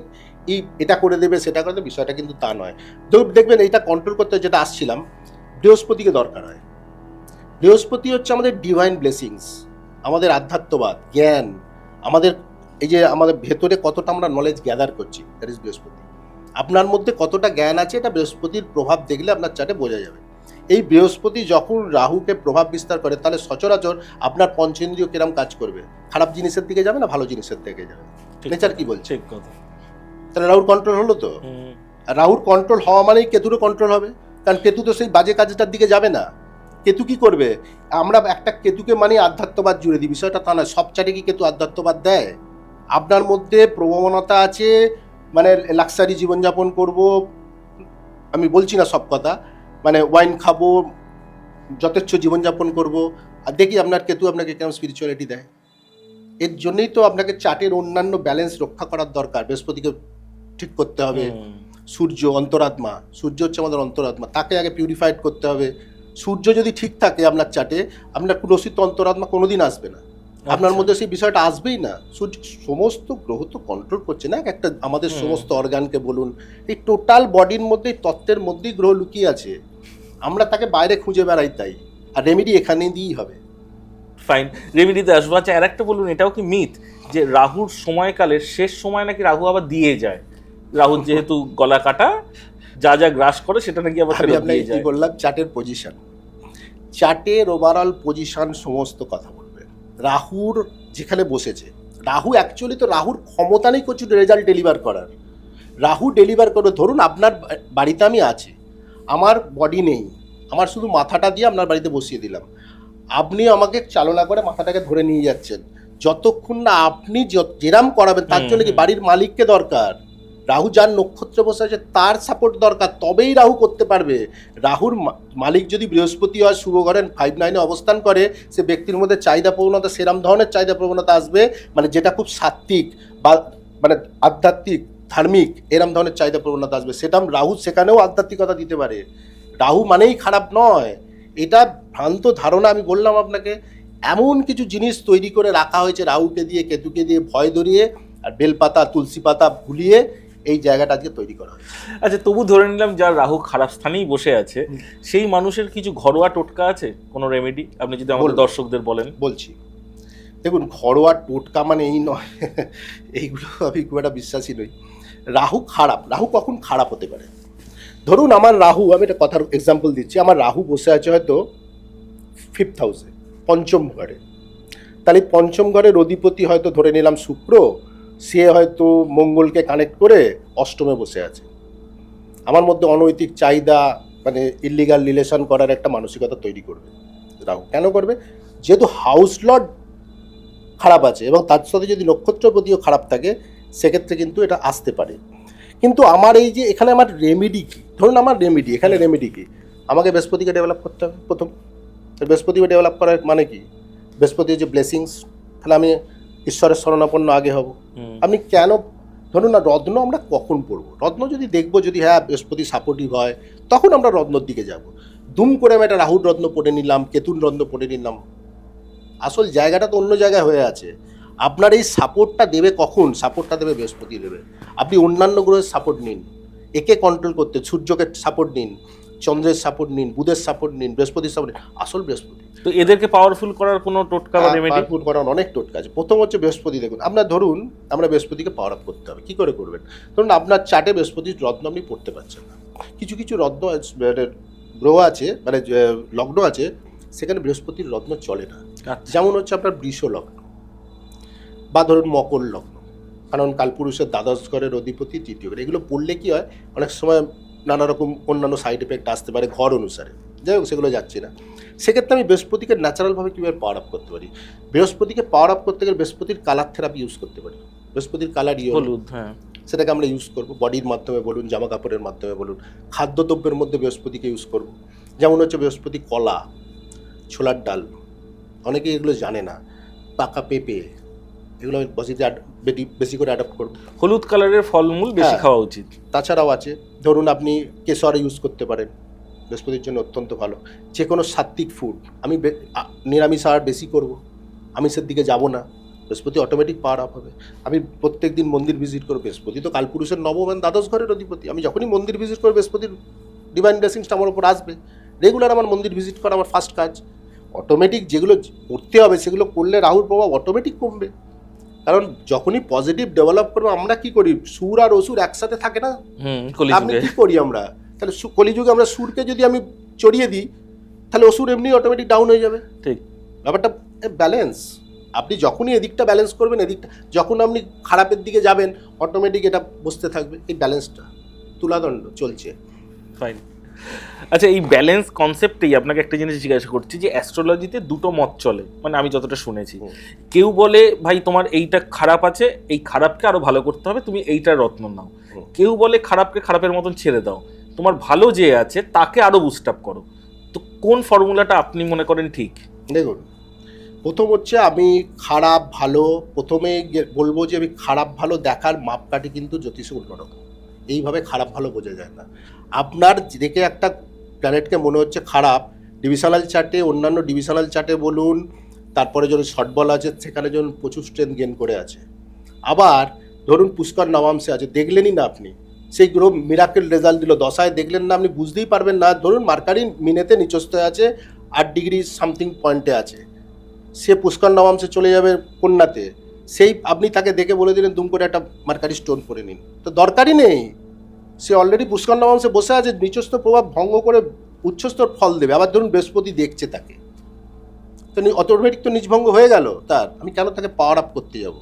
এই এটা করে দেবে সেটা করে দেবে, বিষয়টা কিন্তু তা নয়। দেখবেন এইটা কন্ট্রোল করতে যেটা আসছিলাম, বৃহস্পতিকে দরকার হয়। বৃহস্পতি হচ্ছে আমাদের ডিভাইন ব্লেসিংস, আমাদের আধ্যাত্মবাদ, জ্ঞান, আমাদের এই যে আমাদের ভেতরে কতটা আমরা নলেজ গ্যাদার করছি, দ্যাট ইজ বৃহস্পতি। আপনার মধ্যে কতটা জ্ঞান আছে এটা বৃহস্পতির প্রভাব দেখলে আপনার চার্টে বোঝা যাবে। এই বৃহস্পতি যখন রাহুকে প্রভাব বিস্তার করে, তাহলে সচরাচর আপনার পঞ্চেন্দ্রিয় কিরম কাজ করবে? খারাপ জিনিসের দিকে যাবে না ভালো জিনিসের দিকে যাবে? নেচার কি বলছে? তাহলে রাহুর কন্ট্রোল হলো তো। আর রাহুর কন্ট্রোল হওয়া মানেই কেতুরও কন্ট্রোল হবে, কারণ কেতু তো সেই বাজে কাজটার দিকে যাবে না। কেতু কি করবে? আমরা একটা কেতুকে মানে আধ্যাত্মবাদ জুড়ে দিই, বিষয়টা তা নয়। সব চাটে কি কেতু আধ্যাত্মবাদ দেয়? আপনার মধ্যে প্রবণতা আছে, মানে লাক্সারি জীবনযাপন করব, আমি বলছি না সব কথা, মানে ওয়াইন খাবো, যথেচ্ছ জীবনযাপন করব, আর দেখি আপনার কেতু আপনাকে কেমন স্পিরিচুয়ালিটি দেয়। এর জন্যই তো আপনাকে চার্টের অন্যান্য ব্যালেন্স রক্ষা করার দরকার। বৃহস্পতিকে ঠিক করতে হবে, সূর্য অন্তরাত্মা, সূর্য হচ্ছে আমাদের অন্তরাত্মা, তাকে আগে পিউরিফাইড করতে হবে। সূর্য যদি ঠিক থাকে আপনার চার্টে, আপনার কুলসিত অন্তরাত্মা কোনোদিন আসবে না, আপনার মধ্যে সেই বিষয়টা আসবেই না। সূর্য সমস্ত গ্রহ তো কন্ট্রোল করছে না একটা আমাদের সমস্ত অর্গানকে বলুন, এই টোটাল বডির মধ্যে তত্ত্বের মধ্যেই গ্রহ লুকিয়ে আছে, আমরা তাকে বাইরে খুঁজে বেড়াই। তাই আর রেমেডি এখানে দিয়েই হবে। ফাইন, রেমেডিতে আসবো। আচ্ছা, আর একটা বলুন, এটাও কি মিথ যে রাহুর সময়কালের শেষ সময় নাকি রাহু আবার দিয়ে যায়? রাহুর যেহেতু গলা কাটা, যা যা গ্রাস করে সেটা নাকি আবার ফেরত দিয়ে যায়। কি বললাম, চার্টের পজিশন, চার্টের ওভারঅল পজিশন সমস্ত কথা বলবে। রাহুর যেখানে বসেছে, রাহু অ্যাকচুয়ালি তো রাহুর ক্ষমতা নেই কিছু রেজাল্ট ডেলিভার করার। রাহু ডেলিভার করবে, ধরুন আপনার বাড়িতে আমি আছি, আমার বডি নেই, আমার শুধু মাথাটা দিয়ে আপনার বাড়িতে বসিয়ে দিলাম, আপনি আমাকে চালনা করে মাথাটাকে ধরে নিয়ে যাচ্ছেন। যতক্ষণ না আপনি যেরাম করাবেন, তার জন্য কি বাড়ির মালিককে দরকার, রাহু যার নক্ষত্রে বসে আছে তার সাপোর্ট দরকার, তবেই রাহু করতে পারবে। রাহুর মালিক যদি বৃহস্পতি হয়, শুভ ঘরের 5-9-এ অবস্থান করে, সে ব্যক্তির মধ্যে চাহিদা প্রবণতা সেরাম ধরনের চাহিদা প্রবণতা আসবে, মানে যেটা খুব সাত্ত্বিক বা মানে আধ্যাত্মিক ধার্মিক এরম ধরনের চাহিদা প্রবণতা আসবে। সেটা রাহু সেখানেও আধ্যাত্মিকতা দিতে পারে। রাহু মানেই খারাপ নয়, এটা ভ্রান্ত ধারণা। আমি বললাম আপনাকে, এমন কিছু জিনিস তৈরি করে রাখা হয়েছে রাহুকে দিয়ে, কেতুকে দিয়ে ভয় ধরিয়ে, আর বেলপাতা তুলসী পাতা ভুলিয়ে এই জায়গাটা আজকে তৈরি করা হয়েছে। আচ্ছা, তবু ধরে নিলাম যার রাহু খারাপ স্থানেই বসে আছে, সেই মানুষের কিছু ঘরোয়া টোটকা আছে, কোনো রেমেডি আপনি যদি আমাদের দর্শকদের বলেন? বলছি, দেখুন, ঘরোয়া টোটকা মানে এই নয়, এইগুলো আমি খুব একটা বিশ্বাসী নই। রাহু খারাপ, রাহু কখন খারাপ হতে পারে? ধরুন আমার রাহু, আমি একটা কথার এক্সাম্পল দিচ্ছি, আমার রাহু বসে আছে হয়তো 5th হাউসে, পঞ্চম ঘরে, তাহলে পঞ্চম ঘরের অধিপতি হয়তো ধরে নিলাম শুক্র, সে হয়তো মঙ্গলকে কানেক্ট করে অষ্টমে বসে আছে। আমার মধ্যে অনৈতিক চাহিদা, মানে ইলিগাল রিলেশন করার একটা মানসিকতা তৈরি করবে রাহু। কেন করবে? যেহেতু হাউস লর্ড খারাপ আছে এবং তার সাথে যদি নক্ষত্রপতিও খারাপ থাকে, সেক্ষেত্রে কিন্তু এটা আসতে পারে। কিন্তু আমার এই যে এখানে আমার রেমেডি কি, ধরুন আমার রেমেডি, এখানে রেমেডি কি, আমাকে বৃহস্পতিকে ডেভেলপ করতে হবে প্রথম। বৃহস্পতিকে ডেভেলপ করার মানে কি? বৃহস্পতির যে ব্লেসিংস, তাহলে আমি ঈশ্বরের শরণাপন্ন আগে হব। আপনি কেন, ধরুন না, রত্ন আমরা কখন পড়বো? রত্ন যদি দেখবো, যদি হ্যাঁ বৃহস্পতি সাপোর্টিভ হয়, তখন আমরা রত্নর দিকে যাব। দুম করে আমি একটা রাহুর রত্ন পড়ে নিলাম, কেতুন রত্ন পড়ে নিলাম, আসল জায়গাটা তো অন্য জায়গায় হয়ে আছে। আপনার এই সাপোর্টটা দেবে কখন? সাপোর্টটা দেবে বৃহস্পতি দেবে। আপনি অন্যান্য গ্রহের সাপোর্ট নিন, একে কন্ট্রোল করতে সূর্যকে সাপোর্ট নিন, চন্দ্রের সাপোর্ট নিন, বুধের সাপোর্ট নিন, বৃহস্পতির সাপোর্ট নিন, আসল বৃহস্পতি। তো এদেরকে পাওয়ারফুল করার কোনো টোটকা বা রেমেডি? পাওয়ারফুল করার অনেক টোটকা আছে। প্রথম হচ্ছে বৃহস্পতি দেখুন, আপনার ধরুন আমরা বৃহস্পতিকে পাওয়ার আপ করতে হবে, কী করে করবেন? ধরুন আপনার চার্টে বৃহস্পতির রত্ন আপনি পড়তে পারছেন না, কিছু কিছু রত্ন গ্রহ আছে মানে লগ্ন আছে সেখানে বৃহস্পতির রত্ন চলে না। যেমন হচ্ছে আপনার বৃষ লগ্ন বা ধরুন মকর লগ্ন, কারণ কালপুরুষের দ্বাদশ ঘরের অধিপতি তৃতীয় ঘরে, এগুলো পড়লে কি হয় অনেক সময় নানা রকম অন্যান্য সাইড এফেক্ট আসতে পারে ঘর অনুসারে, যাই হোক সেগুলো যাচ্ছি না। সেক্ষেত্রে আমি বৃহস্পতিকে ন্যাচারালভাবে কীভাবে পাওয়ার আপ করতে পারি? বৃহস্পতিকে পাওয়ার আপ করতে গেলে বৃহস্পতির কালার থেরাপি ইউজ করতে পারি। বৃহস্পতির কালার হলুদ, হ্যাঁ, সেটাকে আমরা ইউজ করবো বডির মাধ্যমে বলুন, জামা কাপড়ের মাধ্যমে বলুন, খাদ্যদ্রব্যের মধ্যে বৃহস্পতিকে ইউজ করব। যেমন হচ্ছে বৃহস্পতি কলা, ছোলার ডাল, অনেকে এগুলো জানে না, পাকা পেঁপে, এগুলো বেশি করে অ্যাডাপ্ট করবো। হলুদ কালারের ফলমূল বেশি খাওয়া উচিত। তাছাড়াও আছে ধরুন আপনি কেশর ইউজ করতে পারেন, বৃহস্পতির জন্য অত্যন্ত ভালো। যে কোনো সাত্ত্বিক ফুড, আমি নিরামিষ আহার বেশি করব, আমিষের দিকে যাব না, বৃহস্পতি অটোমেটিক পাওয়ার আপ হবে। আমি প্রত্যেক দিন মন্দির ভিজিট করবো, বৃহস্পতি তো কালপুরুষের নবম দ্বাদশ ঘরের অধিপতি, আমি যখনই মন্দির ভিজিট করবো বৃহস্পতির ডিভাইন ব্লেসিংসটা আমার উপর আসবে। রেগুলার আমার মন্দির ভিজিট করা আমার ফার্স্ট কাজ। অটোমেটিক যেগুলো করতে হবে সেগুলো করলে রাহুর প্রভাব অটোমেটিক কমবে। কারণ যখনই পজিটিভ ডেভেলপ করবো, আমরা কি করি, সুর আর অসুর একসাথে থাকে না, আপনি কি করি আমরা, তাহলে কলিযুগে আমরা সুরকে যদি আমি চড়িয়ে দিই তাহলে অসুর এমনি অটোমেটিক ডাউন হয়ে যাবে। ঠিক, ব্যাপারটা ব্যালেন্স। আপনি যখনই এদিকটা ব্যালেন্স করবেন, এদিকটা যখন আপনি খারাপের দিকে যাবেন অটোমেটিক এটা বসতে থাকবে। এই ব্যালেন্সটা তুলাদণ্ড চলছে। ফাইন। আচ্ছা, এই ব্যালেন্স কনসেপ্টেই আপনাকে একটা জিনিস জিজ্ঞাসা করছি যে অ্যাস্ট্রোলজিতে দুটো মত চলে, মানে আমি যতটা শুনেছি। কেউ বলে ভাই তোমার এইটা খারাপ আছে, এই খারাপকে আরো ভালো করতে হবে, তুমি এইটার রত্ন নাও। কেউ বলে খারাপকে খারাপের মতন ছেড়ে দাও, তোমার ভালো যে আছে তাকে আরো বুস্ট আপ করো। তো কোন ফর্মুলাটা আপনি মনে করেন ঠিক? দেখুন, প্রথম হচ্ছে আমি খারাপ ভালো, প্রথমে বলবো যে আমি খারাপ ভালো দেখার মাপকাঠি কিন্তু জ্যোতিষে অন্যরকম। এইভাবে খারাপ ভালো বোঝা যায় না। আপনার দেখে একটা প্ল্যানেটকে মনে হচ্ছে খারাপ, ডিভিশনাল চার্টে, অন্যান্য ডিভিশনাল চার্টে বলুন, তারপরে যখন শর্ট বল আছে সেখানে যখন প্রচুর স্ট্রেংথ গেন করে আছে। আবার ধরুন পুষ্কর নবাংশে আছে, দেখলেনই না আপনি, সেই গ্রহ মিরাকেল রেজাল্ট দিল, দশায় দেখলেন না, আপনি বুঝতেই পারবেন না। ধরুন মার্কারি মিনেতে নিচস্থ আছে, 8 ডিগ্রি সামথিং পয়েন্টে আছে, সে পুষ্কর নবাংশে চলে যাবে কন্যাতে, সেই আপনি তাকে দেখে বলে দিলেন দুম করে একটা মার্কারি স্টোন করে নিন, তো দরকারই নেই। সে অলরেডি পুষ্কর নবাংশে বসে আছে, নিচস্থ প্রভাব ভঙ্গ করে উচ্চস্তর ফল দেবে। আবার ধরুন বৃহস্পতি দেখছে তাকে, তো অটোমেটিক তো নিজভঙ্গ হয়ে গেল তার, আমি কেন তাকে পাওয়ার আপ করতে যাব?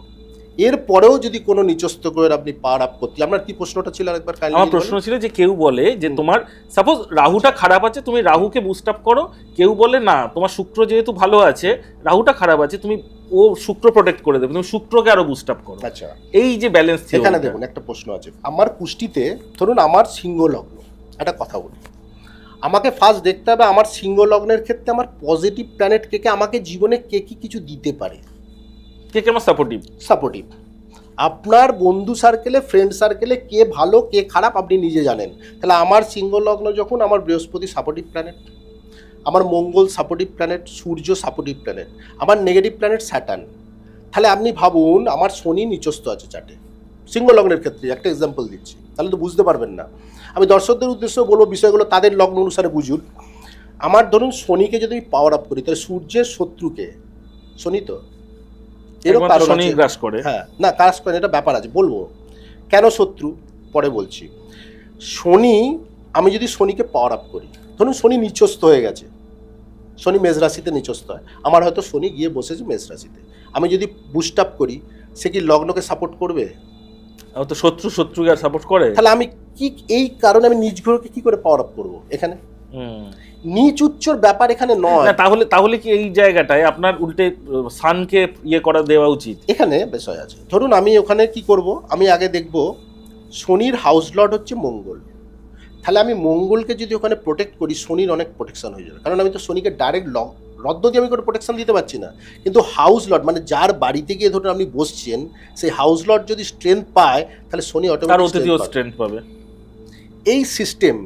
এরপরেও যদি কোনো নিচস্থ গ্রহের আপনি পাওয়ার আপ করতে, আপনার কি প্রশ্নটা ছিল আরেকবার? আমার প্রশ্ন ছিল যে কেউ বলে যে তোমার সাপোজ রাহুটা খারাপ আছে, তুমি রাহুকে বুস্ট আপ করো। কেউ বলে না, তোমার শুক্র যেহেতু ভালো আছে, রাহুটা খারাপ আছে, তুমি ও শুক্র প্রোটেক্ট করে দেবে, তুমি শুক্রকে আরো বুস্ট আপ করো। আচ্ছা, এই যে ব্যালেন্স, এখানে দেখুন একটা প্রশ্ন আছে। আমার কুষ্টিতে ধরুন আমার সিংহ লগ্ন, একটা কথা বলি, আমাকে ফার্স্ট দেখতে হবে আমার সিংহ লগ্নের ক্ষেত্রে আমার পজিটিভ প্ল্যানেট কে কে আমাকে জীবনে কে কি কিছু দিতে পারে, কে কে আমার সাপোর্টিভ। আপনার বন্ধু সার্কেলে, ফ্রেন্ড সার্কেলে কে ভালো কে খারাপ আপনি নিজে জানেন। তাহলে আমার সিংহ লগ্ন যখন, আমার বৃহস্পতি সাপোর্টিভ প্ল্যানেট, আমার মঙ্গল সাপোর্টিভ প্ল্যানেট, সূর্য সাপোর্টিভ প্ল্যানেট, আমার নেগেটিভ প্ল্যানেট স্যাটার্ন। তাহলে আপনি ভাবুন আমার শনি নিচস্থ আছে চার্টে, সিংহ লগ্নের ক্ষেত্রে একটা এক্সাম্পল দিচ্ছি, তাহলে তো বুঝতে পারবেন না। আমি দর্শকদের উদ্দেশ্যে বলবো বিষয়গুলো তাদের লগ্ন অনুসারে বুঝুন। আমার ধরুন শনিকে যদি আমি পাওয়ার আপ করি, তাহলে সূর্যের শত্রুকে শনি, তো এরকম কারণ আছে। হ্যাঁ, না কাজ করেন, এটা ব্যাপার আছে, বলবো কেন শত্রু পরে বলছি। শনি, আমি যদি শনিকে পাওয়ার আপ করি, ধরুন শনি নিচস্থ হয়ে গেছে, শনি মেষ রাশিতে নিচস্থ হয়, আমার হয়তো শনি গিয়ে বসেছে মেষ রাশিতে, আমি যদি বুস্ট আপ করি, সে কি লগ্নকে সাপোর্ট করবে? তো শত্রুকে সাপোর্ট করে। তাহলে আমি কি, এই কারণে আমি নিজ গ্রহকে কি করে পাওয়ার আপ করবো? এখানে নিচ উচ্চর ব্যাপার এখানে নয়। তাহলে কি এই জায়গাটায় আপনার উল্টে সানকে ইয়ে করা দেওয়া উচিত? এখানে বিষয় আছে। ধরুন আমি ওখানে কি করব, আমি আগে দেখব শনির হাউস লর্ড হচ্ছে মঙ্গল, তাহলে আমি মঙ্গলকে যদি ওখানে প্রোটেক্ট করি, শনির অনেক প্রোটেকশন হয়ে যাবে, কারণ আমি তো শনিকে ডাইরেক্ট রদ্দ দিয়ে আমি কোনো প্রোটেকশন দিতে পারছি না। কিন্তু হাউস লর্ড মানে যার বাড়িতে গিয়ে ধরুন আপনি বসছেন, সেই হাউস লর্ড যদি স্ট্রেংথ পায়, তাহলে শনি অটোমেটিক স্ট্রেংথ পাবে। এই সিস্টেম।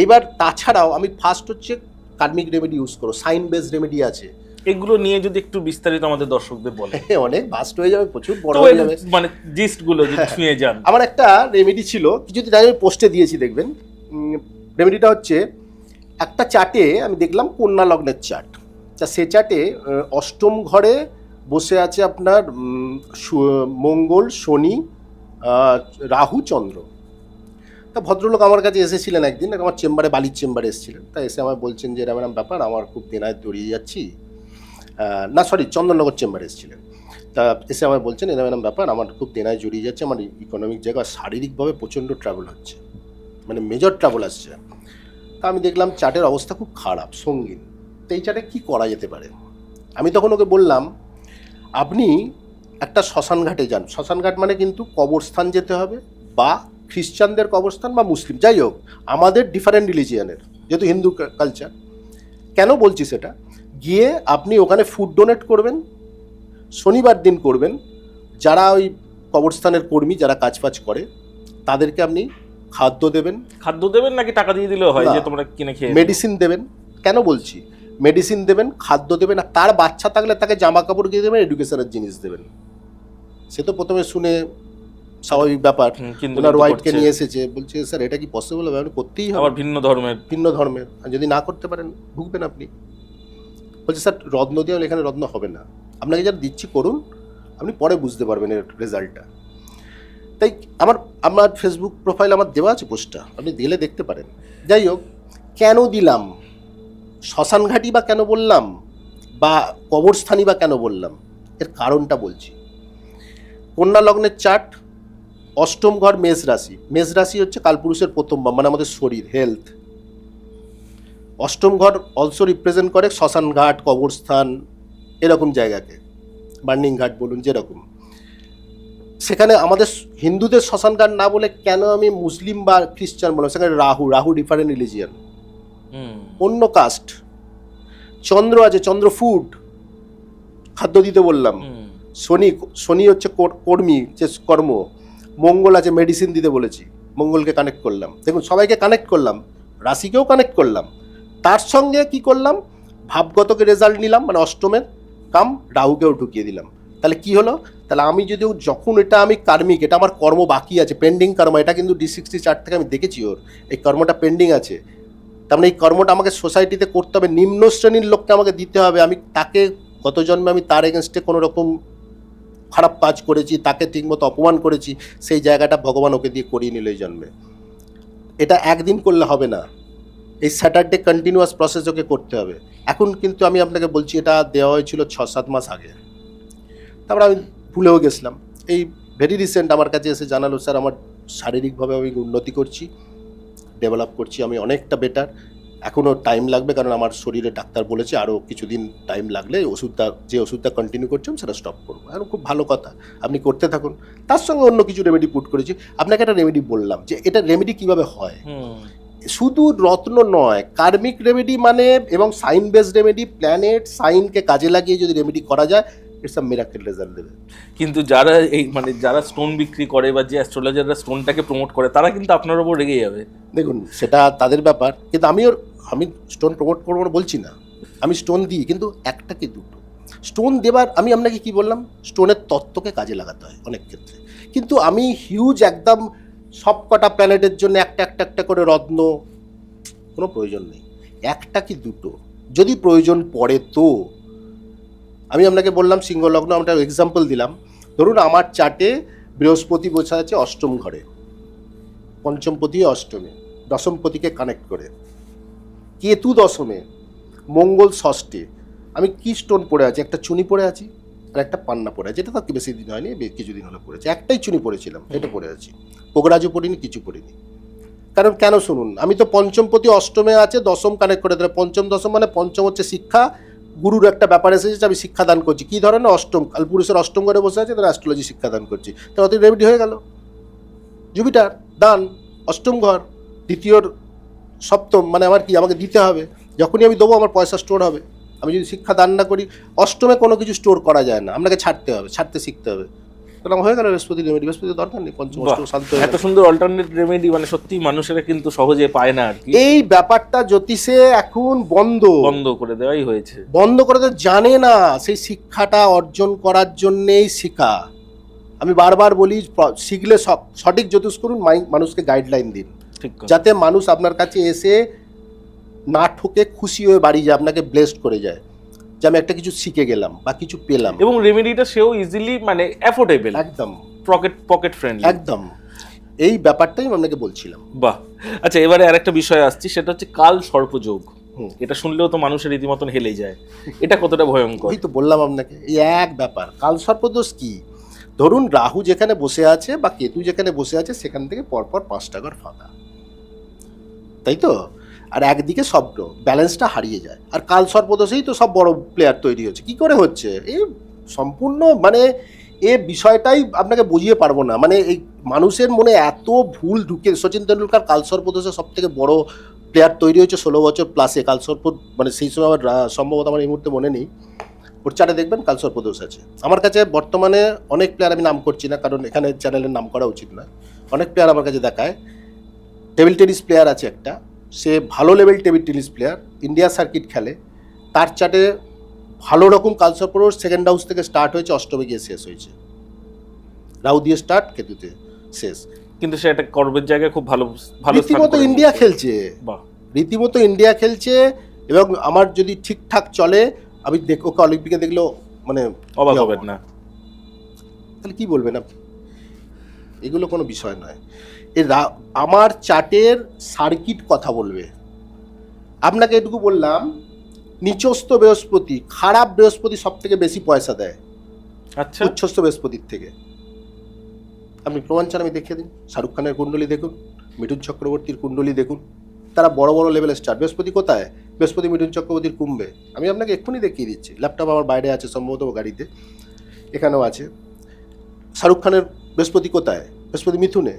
এইবার তাছাড়াও আমি ফার্স্ট হচ্ছে কার্মিক রেমেডি ইউজ করো, সাইন বেস রেমেডি আছে, এগুলো নিয়ে যদি একটু বিস্তারিত আমাদের দর্শকদের বলে। অনেক ভাস্ট হয়ে যাবে, প্রচুর বড় তো হয়ে যাবে, মানে জিস্ট গুলো যদি ছুঁয়ে যান। আমার একটা রেমেডি ছিল, কিছুদিন আগে আমি পোস্টে দিয়েছি দেখবেন। রেমেডিটা হচ্ছে একটা চার্টে আমি দেখলাম কন্যা লগ্নের চার্ট, তা সে চার্টে অষ্টম ঘরে বসে আছে আপনার মঙ্গল, শনি, রাহু, চন্দ্র। তা ভদ্রলোক আমার কাছে এসেছিলেন একদিন, আমার চেম্বারে, বালির চেম্বারে এসেছিলেন। তা এসে আমায় বলছেন যে এরকম ব্যাপার, আমার খুব দেনায় দড়িয়ে যাচ্ছি, না সরি চন্দননগর চেম্বারে এসেছিলেন। তা এসে আমায় বলছেন এরকম ব্যাপার, আমার খুব দেনায় জড়িয়ে যাচ্ছে, আমার ইকোনমিক জায়গা, শারীরিকভাবে প্রচণ্ড ট্রাভেল হচ্ছে, মানে মেজর ট্রাভেল আসছে। তা আমি দেখলাম চার্টের অবস্থা খুব খারাপ, সঙ্গীন। তো এই চার্টে কী করা যেতে পারে? আমি তখন ওকে বললাম আপনি একটা শ্মশান ঘাটে যান। শ্মশান ঘাট মানে কিন্তু কবরস্থান যেতে হবে, বা খ্রিস্টানদের কবরস্থান বা মুসলিম, যাই হোক আমাদের ডিফারেন্ট রিলিজিয়ানের, যেহেতু হিন্দু কালচার। কেন বলছি সেটা, গিয়ে আপনি ওখানে ফুড ডোনেট করবেন, শনিবার দিন করবেন। যারা ওই কবরস্থানের কর্মী, যারা কাজ ফাজ করে, তাদেরকে আপনি খাদ্য দেবেন। খাদ্য দেবেন নাকি টাকা দিয়ে দিলেও হয় যে তোমরা কিনে খেয়ে? মেডিসিন দেবেন। কেন বলছি, মেডিসিন দেবেন, খাদ্য দেবেন, আর তার বাচ্চা থাকলে তাকে জামা কাপড় দিয়ে দেবেন, এডুকেশনের জিনিস দেবেন। সে তো প্রথমে শুনে স্বাভাবিক ব্যাপার, ওনার ওয়াইফকে নিয়ে এসেছে, বলছে স্যার এটা কি পসিবল হবে? আপনি করতেই হবে, আবার ভিন্ন ধর্মের, আর যদি না করতে পারেন ভুগবেন আপনি। বলছে স্যার রত্ন দিয়ে এখানে রত্ন হবে না, আপনাকে যারা দিচ্ছি করুন, আপনি পরে বুঝতে পারবেন এর রেজাল্টটা। তাই আমার ফেসবুক প্রোফাইল আমার দেওয়া আছে পোস্টটা, আপনি দিলে দেখতে পারেন। যাই হোক, কেন দিলাম, শ্মশানঘাটি বা কেন বললাম, বা কবরস্থানই বা কেন বললাম, এর কারণটা বলছি। কন্যা লগ্নের চার্ট, অষ্টম ঘর মেষ রাশি। মেষ রাশি হচ্ছে কালপুরুষের প্রথম ভাব, মানে আমাদের শরীর, হেলথ। অষ্টম ঘর অলসো রিপ্রেজেন্ট করে শ্মশান ঘাট, কবরস্থান, এরকম জায়গাকে, বার্নিং ঘাট বলুন যেরকম। সেখানে আমাদের হিন্দুদের শ্মশান ঘাট না বলে কেন আমি মুসলিম বা খ্রিস্টান বললাম? সেখানে রাহু ডিফারেন্ট রিলিজিয়ান, অন্য কাস্ট। চন্দ্র আছে, চন্দ্র ফুড, খাদ্য দিতে বললাম। শনি হচ্ছে কর্মী, যে কর্ম। মঙ্গল আছে, মেডিসিন দিতে বলেছি, মঙ্গলকে কানেক্ট করলাম। দেখুন সবাইকে কানেক্ট করলাম, রাশিকেও কানেক্ট করলাম, তার সঙ্গে কি করলাম, ভাবগতকে রেজাল্ট নিলাম, মানে অষ্টমের কাম রাহুকেও ঢুকিয়ে দিলাম। তাহলে কি হলো, তাহলে আমি যদি যখন এটা আমি কার্মিক, এটা আমার কর্ম বাকি আছে, পেন্ডিং কর্ম, এটা কিন্তু D64 থেকে আমি দেখেছি ওর এই কর্মটা পেন্ডিং আছে। তার মানে এই কর্মটা আমাকে সোসাইটিতে করতে হবে, নিম্ন শ্রেণীর লোককে আমাকে দিতে হবে। আমি তাকে গত জন্মে আমি তার এগেনস্টে কোনো রকম খারাপ কাজ করেছি, তাকে ঠিকমতো অপমান করেছি, সেই জায়গাটা ভগবান ওকে দিয়ে করিয়ে নিল এই জন্মে। এটা একদিন করলে হবে না, এই স্যাটারডে কন্টিনিউয়াস প্রসেস ওকে করতে হবে। এখন কিন্তু আমি আপনাকে বলছি এটা দেওয়া হয়েছিল 6-7 মাস আগে, তারপর আমি ভুলেও গেছিলাম। এই ভেরি রিসেন্ট আমার কাছে এসে জানালো স্যার আমার শারীরিকভাবে আমি উন্নতি করছি, ডেভেলপ করছি, আমি অনেকটা বেটার। এখনও টাইম লাগবে, কারণ আমার শরীরে ডাক্তার বলেছে আরও কিছুদিন টাইম লাগলে যে ওষুধটা কন্টিনিউ করছি সেটা স্টপ করবো। এখন খুব ভালো কথা, আপনি করতে থাকুন। তার সঙ্গে অন্য কিছু রেমেডি পুট করেছি। আপনাকে একটা রেমেডি বললাম যে এটা রেমেডি কীভাবে হয়, শুধু রত্ন নয়, কার্মিক রেমেডি মানে, এবং সাইন বেসড রেমেডি, প্ল্যানেট সাইনকে কাজে লাগিয়ে যদি রেমেডি করা যায়, ইটস আ মিরাকেল রেজাল্ট দেবে। কিন্তু যারা যারা স্টোন বিক্রি করে বা যে অ্যাস্ট্রোলজাররা স্টোনটাকে প্রমোট করে, তারা কিন্তু আপনার ওপর রেগে যাবে। দেখুন সেটা তাদের ব্যাপার, কিন্তু আমি স্টোন প্রমোট করবো না বলছি না, আমি স্টোন দিই, কিন্তু একটা কি দুটো স্টোন দেবার, আমি আপনাকে কি বললাম, স্টোনের তত্ত্বকে কাজে লাগাতে হয় অনেক ক্ষেত্রে। কিন্তু আমি হিউজ একদম সব কটা প্ল্যানেটের জন্য একটা করে রত্ন, কোনো প্রয়োজন নেই। একটা কি দুটো যদি প্রয়োজন পড়ে, তো আমি আপনাকে বললাম সিংহ লগ্ন, আমরা এক্সাম্পল দিলাম। ধরুন আমার চার্টে বৃহস্পতি বসে আছে অষ্টম ঘরে, পঞ্চমপতি অষ্টমে, দশমপতিকে কানেক্ট করে, কেতু দশমে, মঙ্গল ষষ্ঠে। আমি কি স্টোন পরে আছি, একটা চুনি পরে আছি আর একটা পান্না পরে আছে, এটা তো বেশি দিন হয়নি, কিছুদিন হলে পড়েছি, একটাই চুনি পরেছিলাম, এটা পরে আছি, পোগরাজও পড়িনি, কিছু পড়িনি। কারণ কেন শুনুন, আমি তো পঞ্চমপতি অষ্টমে আছে, দশম কানেক্ট করে দিলে, পঞ্চম দশম মানে পঞ্চম হচ্ছে শিক্ষা, গুরুর একটা ব্যাপার এসেছে, আমি শিক্ষাদান করছি। কী ধরনের অষ্টম, কালপুরুষের অষ্টম ঘরে বসে আছে, তারা অ্যাস্ট্রোলজি শিক্ষাদান করছি, তার অতি রেমেডি হয়ে গেল। জুপিটার দান অষ্টম ঘর, দ্বিতীয় সপ্তম, মানে আমার কি, আমাকে দিতে হবে, যখনই আমি দেবো আমার পয়সা স্টোর হবে। আমি যদি শিক্ষা দান না করি, অষ্টমে কোনো কিছু স্টোর করা যায় না, আপনাকে ছাড়তে হবে, ছাড়তে শিখতে হবে। তাহলে হয়ে গেল বৃহস্পতি রেমেডি, বৃহস্পতি দরকার নেই, পঞ্চম অষ্টম শান্ত হয়ে এত গেল। সুন্দর অল্টারনেট রেমেডি মানে সত্যি মানুষেরা কিন্তু সহজে পায় না আর কি, এই ব্যাপারটা জ্যোতিষে এখন বন্ধ করে দেওয়াই হয়েছে। বন্ধ করে তো জানে না, সেই শিক্ষাটা অর্জন করার জন্যেই শেখা। আমি বারবার বলি শিখলে সঠিক জ্যোতিষ করুন, মানুষকে গাইডলাইন দিন, ঠিক কথা। যাতে মানুষ আপনার কাছে এসে না ঠকে খুশি হয়ে বাড়ি যায়, আপনাকে ব্লেসড করে যায় যে আমি একটা কিছু শিখে গেলাম বা কিছু পেলাম। এবং রেমেডিটা সেও ইজিলি মানে অ্যাফোর্ডেবল, একদম পকেট ফ্রেন্ডলি, একদম এই ব্যাপারটাই আমি আপনাকে বলছিলাম। বাহ। আচ্ছা, এবারে আরেকটা বিষয় আসছি, সেটা হচ্ছে কাল সর্পযোগ। হুম। এটা শুনলেও তো মানুষের রীতিমতন হেলে যায়, এটা কতটা ভয়ঙ্কর? ওই তো বললাম আপনাকে, এই এক ব্যাপার। কাল সর্পদোষ কি? ধরুন রাহু যেখানে বসে আছে বা কেতু যেখানে বসে আছে সেখান থেকে পরপর 5টা ঘর ফাঁকা, তাই তো? আর একদিকে শব্দ, ব্যালেন্সটা হারিয়ে যায়। আর কাল সর্পদোষেই তো সব বড় প্লেয়ার তৈরি হচ্ছে। কি করে হচ্ছে? এই সম্পূর্ণ মানে এ বিষয়টাই আপনাকে বুঝিয়ে পারবো না। মানে এই মানুষের মনে এত ভুল ঢুকে, সচিন তেন্ডুলকার কাল সর্পদোষে সব থেকে বড় প্লেয়ার তৈরি হয়েছে 16 বছর প্লাসে। কাল সর্প মানে সেই সময় আমার সম্ভবত আমার এই মুহূর্তে মনে নেই, ওর চারে দেখবেন কাল সর্পদোষ আছে। আমার কাছে বর্তমানে অনেক প্লেয়ার, আমি নাম করছি না কারণ এখানে চ্যানেলের নাম করা উচিত না, অনেক প্লেয়ার আমার কাছে দেখায়। টেবিল টেনিস প্লেয়ার আছে একটা, সে ভালো level table tennis player, India circuit খেলে, তার চার্টে ভালো রকম কালসর্পদোষ সেকেন্ড হাউস থেকে স্টার্ট হয়েছে, অষ্টমে গিয়ে শেষ হয়েছে। রাহু দিয়ে স্টার্ট, কেতুতে শেষ। কিন্তু সে একটা কর্মের জায়গায় খুব ভালো ভালো স্থান রীতিমতো করে ইন্ডিয়া নিয়েছে। খেলছে, বাহ। রীতিমতো ইন্ডিয়া খেলছে। এবং আমার যদি ঠিকঠাক চলে, আমি ওকে অলিম্পিকে দেখলেও মানে অবাক হবেন না। তাহলে কি বলবেন আপনি? এগুলো কোনো বিষয় নয়। আমার চার্টের সার্কিট কথা বলবে। আপনাকে এটুকু বললাম, নিচস্থ বৃহস্পতি, খারাপ বৃহস্পতি সব থেকে বেশি পয়সা দেয় আচ্ছা, উচ্চস্থ বৃহস্পতির থেকে। আপনি প্রমাণ চান আমি দেখিয়ে দিন। শাহরুখ খানের কুণ্ডলী দেখুন, মিঠুন চক্রবর্তীর কুণ্ডলী দেখুন, তারা বড় বড় লেভেলের স্টার। বৃহস্পতি কোথায়? বৃহস্পতি মিঠুন চক্রবর্তীর কুম্ভে। আমি আপনাকে এক্ষুনি দেখিয়ে দিচ্ছি, ল্যাপটপ আমার বাইরে আছে সম্ভবত, গাড়িতে এখানেও আছে। শাহরুখ খানের বৃহস্পতি কোথায়? বৃহস্পতি মিথুনে।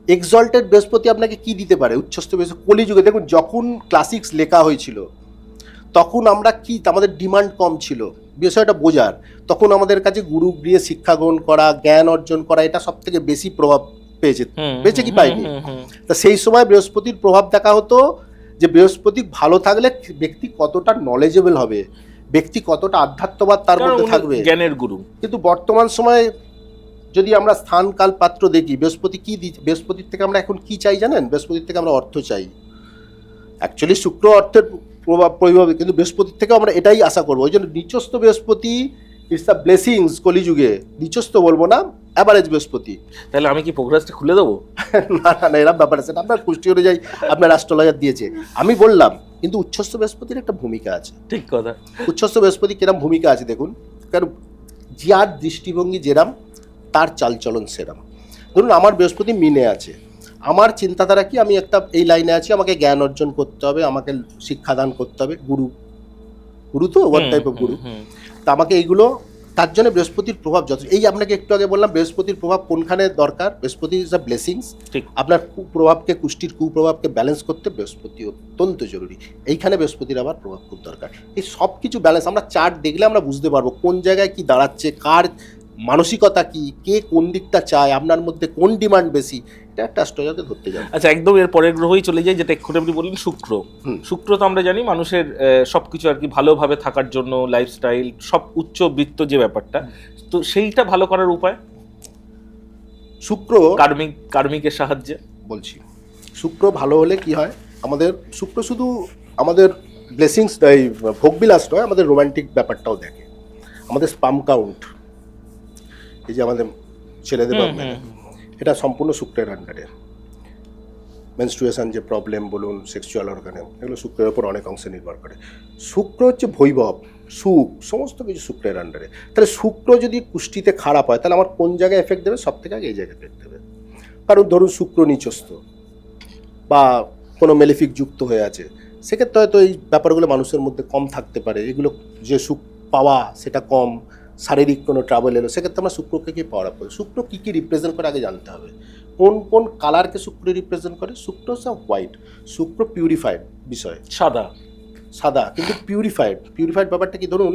এক্সল্টেড বৃহস্পতি আপনাকে কি দিতে পারে? উচ্চস্থ বৃহস্পতি কলিযুগে দেখুন, যখন ক্লাসিক্স লেখা হয়েছিল তখন আমরা কি, আমাদের ডিমান্ড কম ছিল বিষয়টা বোঝার। তখন আমাদের কাছে গুরু গৃহে শিক্ষা গ্রহণ করা, জ্ঞান অর্জন করা, এটা সব থেকে বেশি প্রভাব পেয়েছে, পেয়েছে কি পাইনি? তা সেই সময় বৃহস্পতির প্রভাব দেখা হতো যে বৃহস্পতি ভালো থাকলে ব্যক্তি কতটা নলেজেবল হবে, ব্যক্তি কতটা আধ্যাত্মবাদ তার মধ্যে থাকবে, জ্ঞানের গুরু। কিন্তু বর্তমান সময়ে যদি আমরা স্থান কাল পাত্র দেখি, বৃহস্পতি কি বৃহস্পতির থেকে আমরা এখন কি চাই জানেন? বৃহস্পতির থেকে আমরা অর্থ চাই। অ্যাকচুয়ালি শুক্র অর্থের প্রভাবে, কিন্তু বৃহস্পতির থেকে আমরা এটাই আশা করবো। ওই জন্য নিচস্থ বৃহস্পতি ইটস দ্য ব্লেসিংস কলিযুগে। নিচস্থ বলবো না, অ্যাভারেজ বৃহস্পতি। তাহলে আমি কি প্রোগ্রামটা খুলে দেবো? না না না, এরকম ব্যাপার আছে না, আপনার কুষ্টি অনুযায়ী আপনার অ্যাস্ট্রোলজার দিয়েছে, আমি বললাম। কিন্তু উচ্চস্থ বৃহস্পতির একটা ভূমিকা আছে। ঠিক কথা। উচ্চস্থ বৃহস্পতি কিরম ভূমিকা আছে দেখুন, কারণ যার দৃষ্টিভঙ্গি যেরাম তার চালচলন সেরাম। ধরুন আমার বৃহস্পতি মিনে আছে, আমার চিন্তাধারা কি, আমি একটা এই লাইনে আছি, আমাকে জ্ঞান অর্জন করতে হবে, আমাকে শিক্ষাদান করতে হবে, গুরু তো ওয়ান টাইপ অফ গুরু। তা আমাকে এইগুলো, তার জন্য বৃহস্পতির প্রভাব এই আপনাকে একটু আগে বললাম, বৃহস্পতির প্রভাব কোনখানে দরকার। বৃহস্পতি ইজ আ ব্লেসিংস। ঠিক। আপনার কুপ্রভাবকে, কুষ্টির কুপ্রভাবকে ব্যালেন্স করতে বৃহস্পতি অত্যন্ত জরুরি। এইখানে বৃহস্পতির আবার প্রভাব খুব দরকার। এই সব কিছু ব্যালেন্স আমরা চার্ট দেখলে আমরা বুঝতে পারবো কোন জায়গায় কি দাঁড়াচ্ছে, কার মানসিকতা কি, কে কোন দিকটা চায়, আপনার মধ্যে কোন ডিমান্ড বেশি, এটা একটা অ্যাস্ট্রোলজারকে ধরতে যাবে। আচ্ছা, একদম এর পরের গ্রহই চলে যাই, যেটা এক্ষুনি আপনি বললেন শুক্র। শুক্র তো আমরা জানি মানুষের সবকিছু আর কি ভালোভাবে থাকার জন্য, লাইফস্টাইল সব উচ্চবৃত্ত যে ব্যাপারটা, তো সেইটা ভালো করার উপায়? শুক্র কার্মিকের সাহায্যে বলছি, শুক্র ভালো হলে কি হয়, আমাদের শুক্র শুধু আমাদের ব্লেসিংস, এই ভোগবিলাস নয়, আমাদের রোমান্টিক ব্যাপারটাও দেখে, আমাদের স্পাম কাউন্ট, এই যে আমাদের ছেলেদের এটা সম্পূর্ণ শুক্রের আন্ডারে। মেনস্ট্রুয়েশন যে প্রবলেম বলুন, সেক্সুয়াল অর্গানে, এগুলো শুক্রের ওপর অনেক অংশে নির্ভর করে। শুক্র হচ্ছে বৈভব, সুখ, সমস্ত কিছু শুক্রের আন্ডারে। তাহলে শুক্র যদি কুষ্টিতে খারাপ হয়, তাহলে আমার কোন জায়গায় এফেক্ট দেবে? সব থেকে আগে এই জায়গায় এফেক্ট দেবে। কারণ ধরুন শুক্র নিচস্থ বা কোনো মেলিফিক যুক্ত হয়ে আছে, সেক্ষেত্রে হয়তো এই ব্যাপারগুলো মানুষের মধ্যে কম থাকতে পারে। এগুলো যে সুখ পাওয়া সেটা কম, শারীরিক কোনো ট্রাভেল এলো, সেক্ষেত্রে আমরা শুক্রকে কি পাওয়ার আপ করি। শুক্র কী কী রিপ্রেজেন্ট করে আগে জানতে হবে। কোন কোন কালারকে শুক্র রিপ্রেজেন্ট করে? শুক্র হচ্ছে হোয়াইট, শুক্র পিউরিফাইড বিষয়, সাদা কিন্তু পিউরিফাইড ব্যাপারটা কি? ধরুন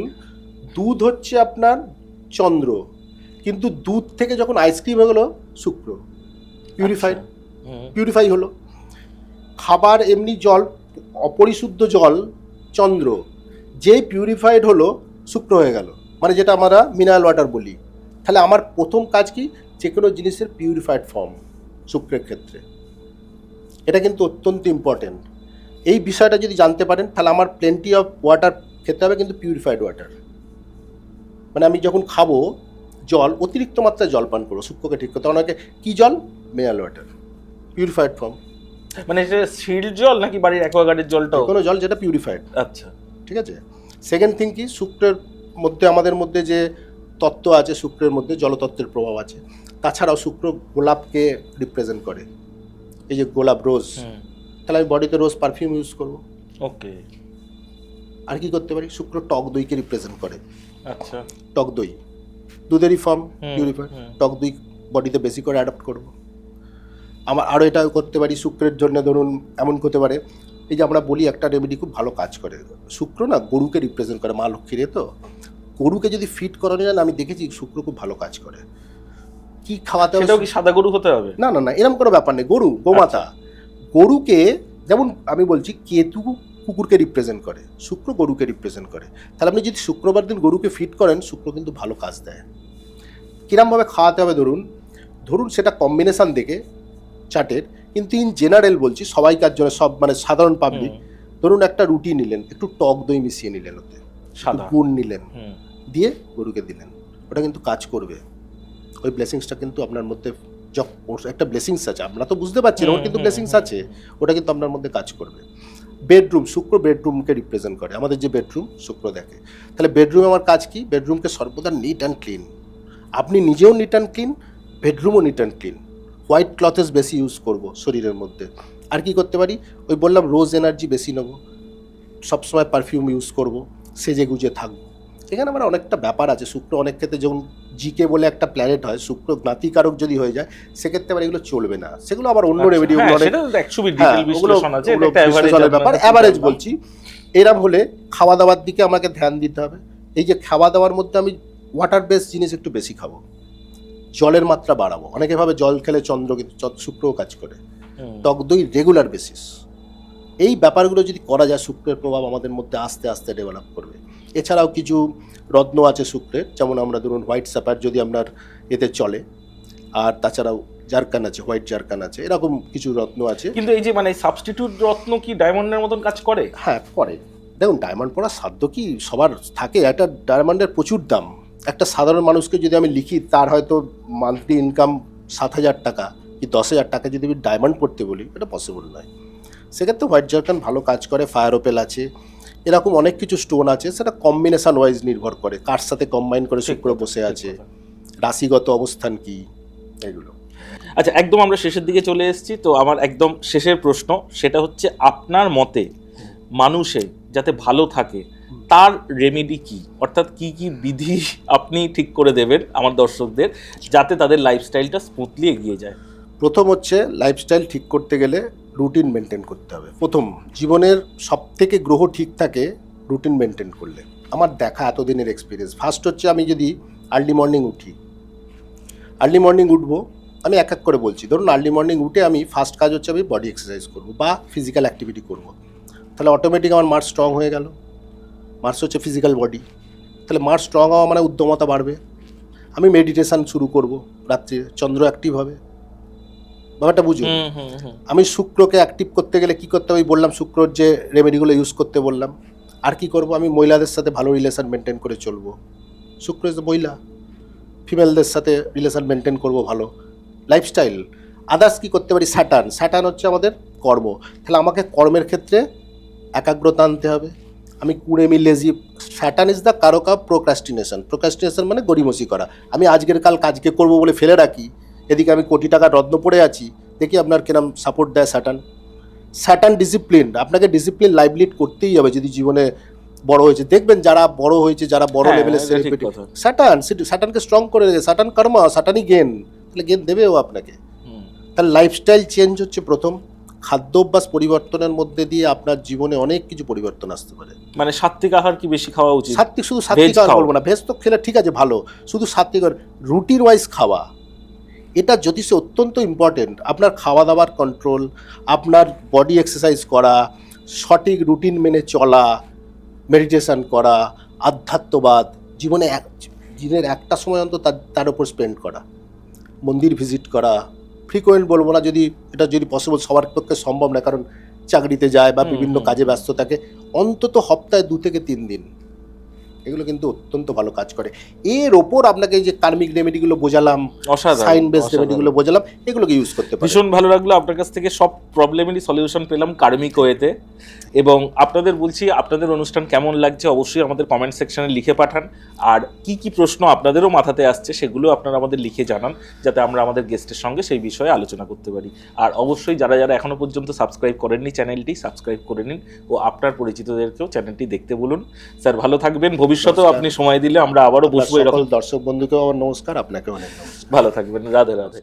দুধ হচ্ছে আপনার চন্দ্র, কিন্তু দুধ থেকে যখন আইসক্রিম হয়ে গেলো শুক্র, পিউরিফাই হলো। খাবার এমনি জল, অপরিশুদ্ধ জল চন্দ্র, যেই পিউরিফাইড হলো শুক্র হয়ে গেল, মানে যেটা আমরা মিনারেল ওয়াটার বলি। তাহলে আমার প্রথম কাজ কি, যে কোনো জিনিসের পিউরিফাইড ফর্ম শুক্রের ক্ষেত্রে, এটা কিন্তু অত্যন্ত ইম্পর্টেন্ট। এই বিষয়টা যদি জানতে পারেন তাহলে আমার প্লেন্টি অফ ওয়াটার খেতে হবে, কিন্তু পিউরিফাইড ওয়াটার। মানে আমি যখন খাবো জল, অতিরিক্ত মাত্রায় জল পান করবো শুক্রকে ঠিক করতে। অনেকে কী জল, মিনারেল ওয়াটার, পিউরিফাইড ফর্ম। মানে এটা শিল্ড জল নাকি বাড়ির অ্যাকোয়াগার্ডের জলটাও? কোনো জল যেটা পিউরিফাইড। আচ্ছা, ঠিক আছে। সেকেন্ড থিং কি, শুক্রের মধ্যে আমাদের মধ্যে যে তত্ত্ব আছে, শুক্রের মধ্যে জলতত্ত্বের প্রভাব আছে। তাছাড়াও শুক্র গোলাপকে রিপ্রেজেন্ট করে, এই যে গোলাপ, রোজ, তাহলে আমি বডিতে রোজ পারফিউম ইউজ করব। ওকে। আর কি করতে পারি, শুক্র টক দইকে রিপ্রেজেন্ট করে। আচ্ছা, টক দই দুধেরই ফর্ম, পিউরিফাইড। টক দই বডিতে বেশি করে অ্যাডাপ্ট করব। আমার আরও এটা করতে পারি শুক্রের জন্য, ধরুন এমন করতে পারে, এই যে আমরা বলি একটা রেমেডি খুব ভালো কাজ করে, শুক্র না গরুকে রিপ্রেজেন্ট করে, মা লক্ষ্মীরে, তো গরুকে যদি ফিট করানো যায় না, আমি দেখেছি শুক্র খুব ভালো কাজ করে। কি খাওয়াতে হবে? সেটাও কি সাদা গরু হতে হবে? না না না, এরকম কোনো ব্যাপার নেই। গরু, গোমাতা। গরুকে যেমন আমি বলছি, কেতু কুকুরকে রিপ্রেজেন্ট করে, শুক্র গরুকে রিপ্রেজেন্ট করে। তাহলে আপনি যদি শুক্রবার দিন গরুকে ফিট করেন, শুক্র কিন্তু ভালো কাজ দেয়। কিরমভাবে খাওয়াতে হবে, ধরুন সেটা কম্বিনেশান দেখে চাটের, কিন্তু ইন জেনারেল বলছি সবাইকার জন্য, সব মানে সাধারণ পাবলিক। ধরুন একটা রুটি নিলেন, একটু টক দই মিশিয়ে নিলেন, ওতে গুড় নিলেন, দিয়ে গরুকে দিলেন, ওটা কিন্তু কাজ করবে। ওই ব্লেসিংসটা কিন্তু আপনার মধ্যে, একটা ব্লেসিংস আছে, আমরা তো বুঝতে পারছি না, ওর কিন্তু ব্লেসিংস আছে, ওটা কিন্তু আপনার মধ্যে কাজ করবে। বেডরুম, শুক্র বেডরুমকে রিপ্রেজেন্ট করে, আমাদের যে বেডরুম শুক্র দেখে। তাহলে বেডরুমে আমার কাজ কি, বেডরুমকে সর্বদা নিট অ্যান্ড ক্লিন, আপনি নিজেও নিট অ্যান্ড ক্লিন, বেডরুমও neat and clean. White clothes বেশি ইউজ করব শরীরের মধ্যে। আর কি করতে পারি, ওই বললাম রোজ এনার্জি বেশি নেবো, সবসময় পারফিউম ইউজ করব, সেজে গুজে থাকবো। এখানে আমার অনেকটা ব্যাপার আছে। শুক্র অনেক ক্ষেত্রে যেমন জিকে বলে একটা প্ল্যানেট হয়, শুক্র জ্ঞাতিকারক যদি হয়ে যায়, সেক্ষেত্রে আবার এগুলো চলবে না, সেগুলো আবার অন্য রেমেডি, ব্যাপার। অ্যাভারেজ বলছি, এরম হলে খাওয়া দাওয়ার দিকে আমাকে ধ্যান দিতে হবে। এই যে খাওয়া দাওয়ার মধ্যে আমি ওয়াটার বেস জিনিস একটু বেশি খাবো, জলের মাত্রা বাড়াবো। অনেকে ভাবে জল খেলে চন্দ্র, কিন্তু শুক্রও কাজ করে। টক দই রেগুলার বেসিস, এই ব্যাপারগুলো যদি করা যায়, শুক্রের প্রভাব আমাদের মধ্যে আস্তে আস্তে ডেভেলপ করবে। এছাড়াও কিছু রত্ন আছে শুক্রের, যেমন আমরা ধরুন হোয়াইট স্যাপার যদি আপনার এতে চলে, আর তাছাড়াও জারকান আছে, হোয়াইট জারকান আছে, এরকম কিছু রত্ন আছে। কিন্তু এই যে মানে সাবস্টিটিউট রত্ন কি ডায়মন্ডের মতন কাজ করে? হ্যাঁ করে। দেখুন ডায়মন্ড পড়ার সাধ্য কি সবার থাকে? একটা ডায়মন্ডের প্রচুর দাম। একটা সাধারণ মানুষকে যদি আমি লিখি, তার হয়তো মান্থলি ইনকাম 7,000 টাকা কি 10,000 টাকা, যদি আমি ডায়মন্ড পড়তে বলি, এটা পসিবল নয়। সেক্ষেত্রে হোয়াইট জারকান ভালো কাজ করে, ফায়ার ওপেল আছে, এরকম অনেক কিছু স্টোন আছে। সেটা কম্বিনেশন ওয়াইজ নির্ভর করে, কার সাথে কম্বাইন করে শুক্র বসে আছে, রাশিগত অবস্থান কি, এগুলো। আচ্ছা, একদম আমরা শেষের দিকে চলে এসেছি, তো আমার একদম শেষের প্রশ্ন সেটা হচ্ছে, আপনার মতে মানুষে যাতে ভালো থাকে তার রেমেডি কি, অর্থাৎ কি কি বিধি আপনি ঠিক করে দেবেন আমার দর্শকদের, যাতে তাদের লাইফস্টাইলটা স্মুথলি এগিয়ে যায়? প্রথম হচ্ছে, লাইফস্টাইল ঠিক করতে গেলে রুটিন মেনটেন করতে হবে। প্রথম, জীবনের সব থেকে গ্রহ ঠিক থাকে রুটিন মেনটেন করলে, আমার দেখা এতদিনের এক্সপিরিয়েন্স। ফার্স্ট হচ্ছে, আমি যদি আর্লি মর্নিং উঠি, আর্লি মর্নিং উঠবো, আমি এক এক করে বলছি। ধরুন আর্লি মর্নিং উঠে আমি ফার্স্ট কাজ হচ্ছে আমি বডি এক্সারসাইজ করবো বা ফিজিক্যাল অ্যাক্টিভিটি করবো। তাহলে অটোমেটিক আমার মার্স স্ট্রং হয়ে গেল। মার্স হচ্ছে ফিজিক্যাল বডি, তাহলে মার্স স্ট্রং হওয়া মানে উদ্যমতা বাড়বে। আমি মেডিটেশান শুরু করব রাত্রে, চন্দ্র অ্যাক্টিভ হবে, ব্যাপারটা বুঝুন। আমি শুক্রকে অ্যাক্টিভ করতে গেলে কী করতে হবে, বললাম শুক্রর যে রেমেডিগুলো ইউজ করতে বললাম। আর কি করব, আমি মহিলাদের সাথে ভালো রিলেশন মেনটেন করে চলবো। শুক্র ইজ মহিলা, ফিমেলদের সাথে রিলেশন মেনটেন করব ভালো। লাইফস্টাইল আদার্স কী করতে পারি, স্যাটার্ন হচ্ছে আমাদের কর্ম। তাহলে আমাকে কর্মের ক্ষেত্রে একাগ্রতা আনতে হবে। আমি কুড়েমি, লেজি, স্যাটার্ন ইজ দ্য কারক অফ প্রোক্রাস্টিনেশন মানে গড়িমসি করা। আমি আজকের কাল কাজকে করবো বলে ফেলে রাখি, এদিকে আমি কোটি টাকার রত্ন পড়ে আছি। দেখি আপনার কিরম সাপোর্ট দেয় স্যাটার্ন ডিসিপ্লিন। আপনাকে ডিসিপ্লিন লাইফ লিড করতেই হবে যদি জীবনে বড় হয়েছে। দেখবেন যারা বড় হয়েছে, যারা বড় লেভেলের সেলিব্রিটি, স্যাটার্নকে স্ট্রং করে রেখে, স্যাটার্ন কর্মা, স্যাটার্নই গেন, তাহলে গেন দেবে ও আপনাকে। তাহলে লাইফস্টাইল চেঞ্জ হচ্ছে প্রথম, খাদ্যাভ্যাস পরিবর্তনের মধ্যে দিয়ে আপনার জীবনে অনেক কিছু পরিবর্তন আসতে পারে। মানে সাত্বিক আহার কি বেশি খাওয়া উচিত? সাত্বিক, শুধু সাত্বিক Veg আর খাও। বলবো না, ভেজ তো খেলে ঠিক আছে ভালো, শুধু সাত্বিক রুটিন ওয়াইজ খাওয়া, এটা জ্যোতিষে অত্যন্ত ইম্পর্টেন্ট। আপনার খাওয়া দাওয়ার কন্ট্রোল, আপনার বডি এক্সারসাইজ করা, সঠিক রুটিন মেনে চলা, মেডিটেশন করা, আধ্যাত্মবাদ, জীবনে দিনের একটা সময় অন্তত তার উপর স্পেন্ড করা, মন্দির ভিজিট করা, ফ্রিকোয়েন্ট বলবো না, যদি পসিবল সবার পক্ষে সম্ভব না, কারণ চাকরিতে যায় বা বিভিন্ন কাজে ব্যস্ত থাকে, অন্তত সপ্তাহে 2 থেকে 3 দিন, এগুলো কিন্তু অত্যন্ত ভালো কাজ করে। এর ওপর আপনাকে যে কার্মিক রেমেডিগুলো বোঝালাম, সাইন বেস রেমেডিগুলো বোঝালাম, এগুলোকে ইউজ করতে পারেন। ভীষণ ভালো লাগলো, আপনার কাছ থেকে সব প্রবলেমেরই সলিউশন পেলাম কার্মিক ওয়েতে। এবং আপনাদের বলছি, আপনাদের অনুষ্ঠান কেমন লাগছে অবশ্যই আমাদের কমেন্ট সেকশনে লিখে পাঠান। আর কি কি প্রশ্ন আপনাদেরও মাথাতে আসছে সেগুলো আপনারা আমাদের লিখে জানান, যাতে আমরা আমাদের গেস্টের সঙ্গে সেই বিষয়ে আলোচনা করতে পারি। আর অবশ্যই যারা যারা এখনো পর্যন্ত সাবস্ক্রাইব করেননি চ্যানেলটি সাবস্ক্রাইব করে নিন, ও আপনার পরিচিতদেরকেও চ্যানেলটি দেখতে বলুন। স্যার ভালো থাকবেন, ভবিষ্যতেও আপনি সময় দিলে আমরা আবারও বসবো এরকম। দর্শক বন্ধুকেও আমার নমস্কার, আপনাকেও অনেক নমস্কার। ভালো থাকবেন, রাধে রাধে।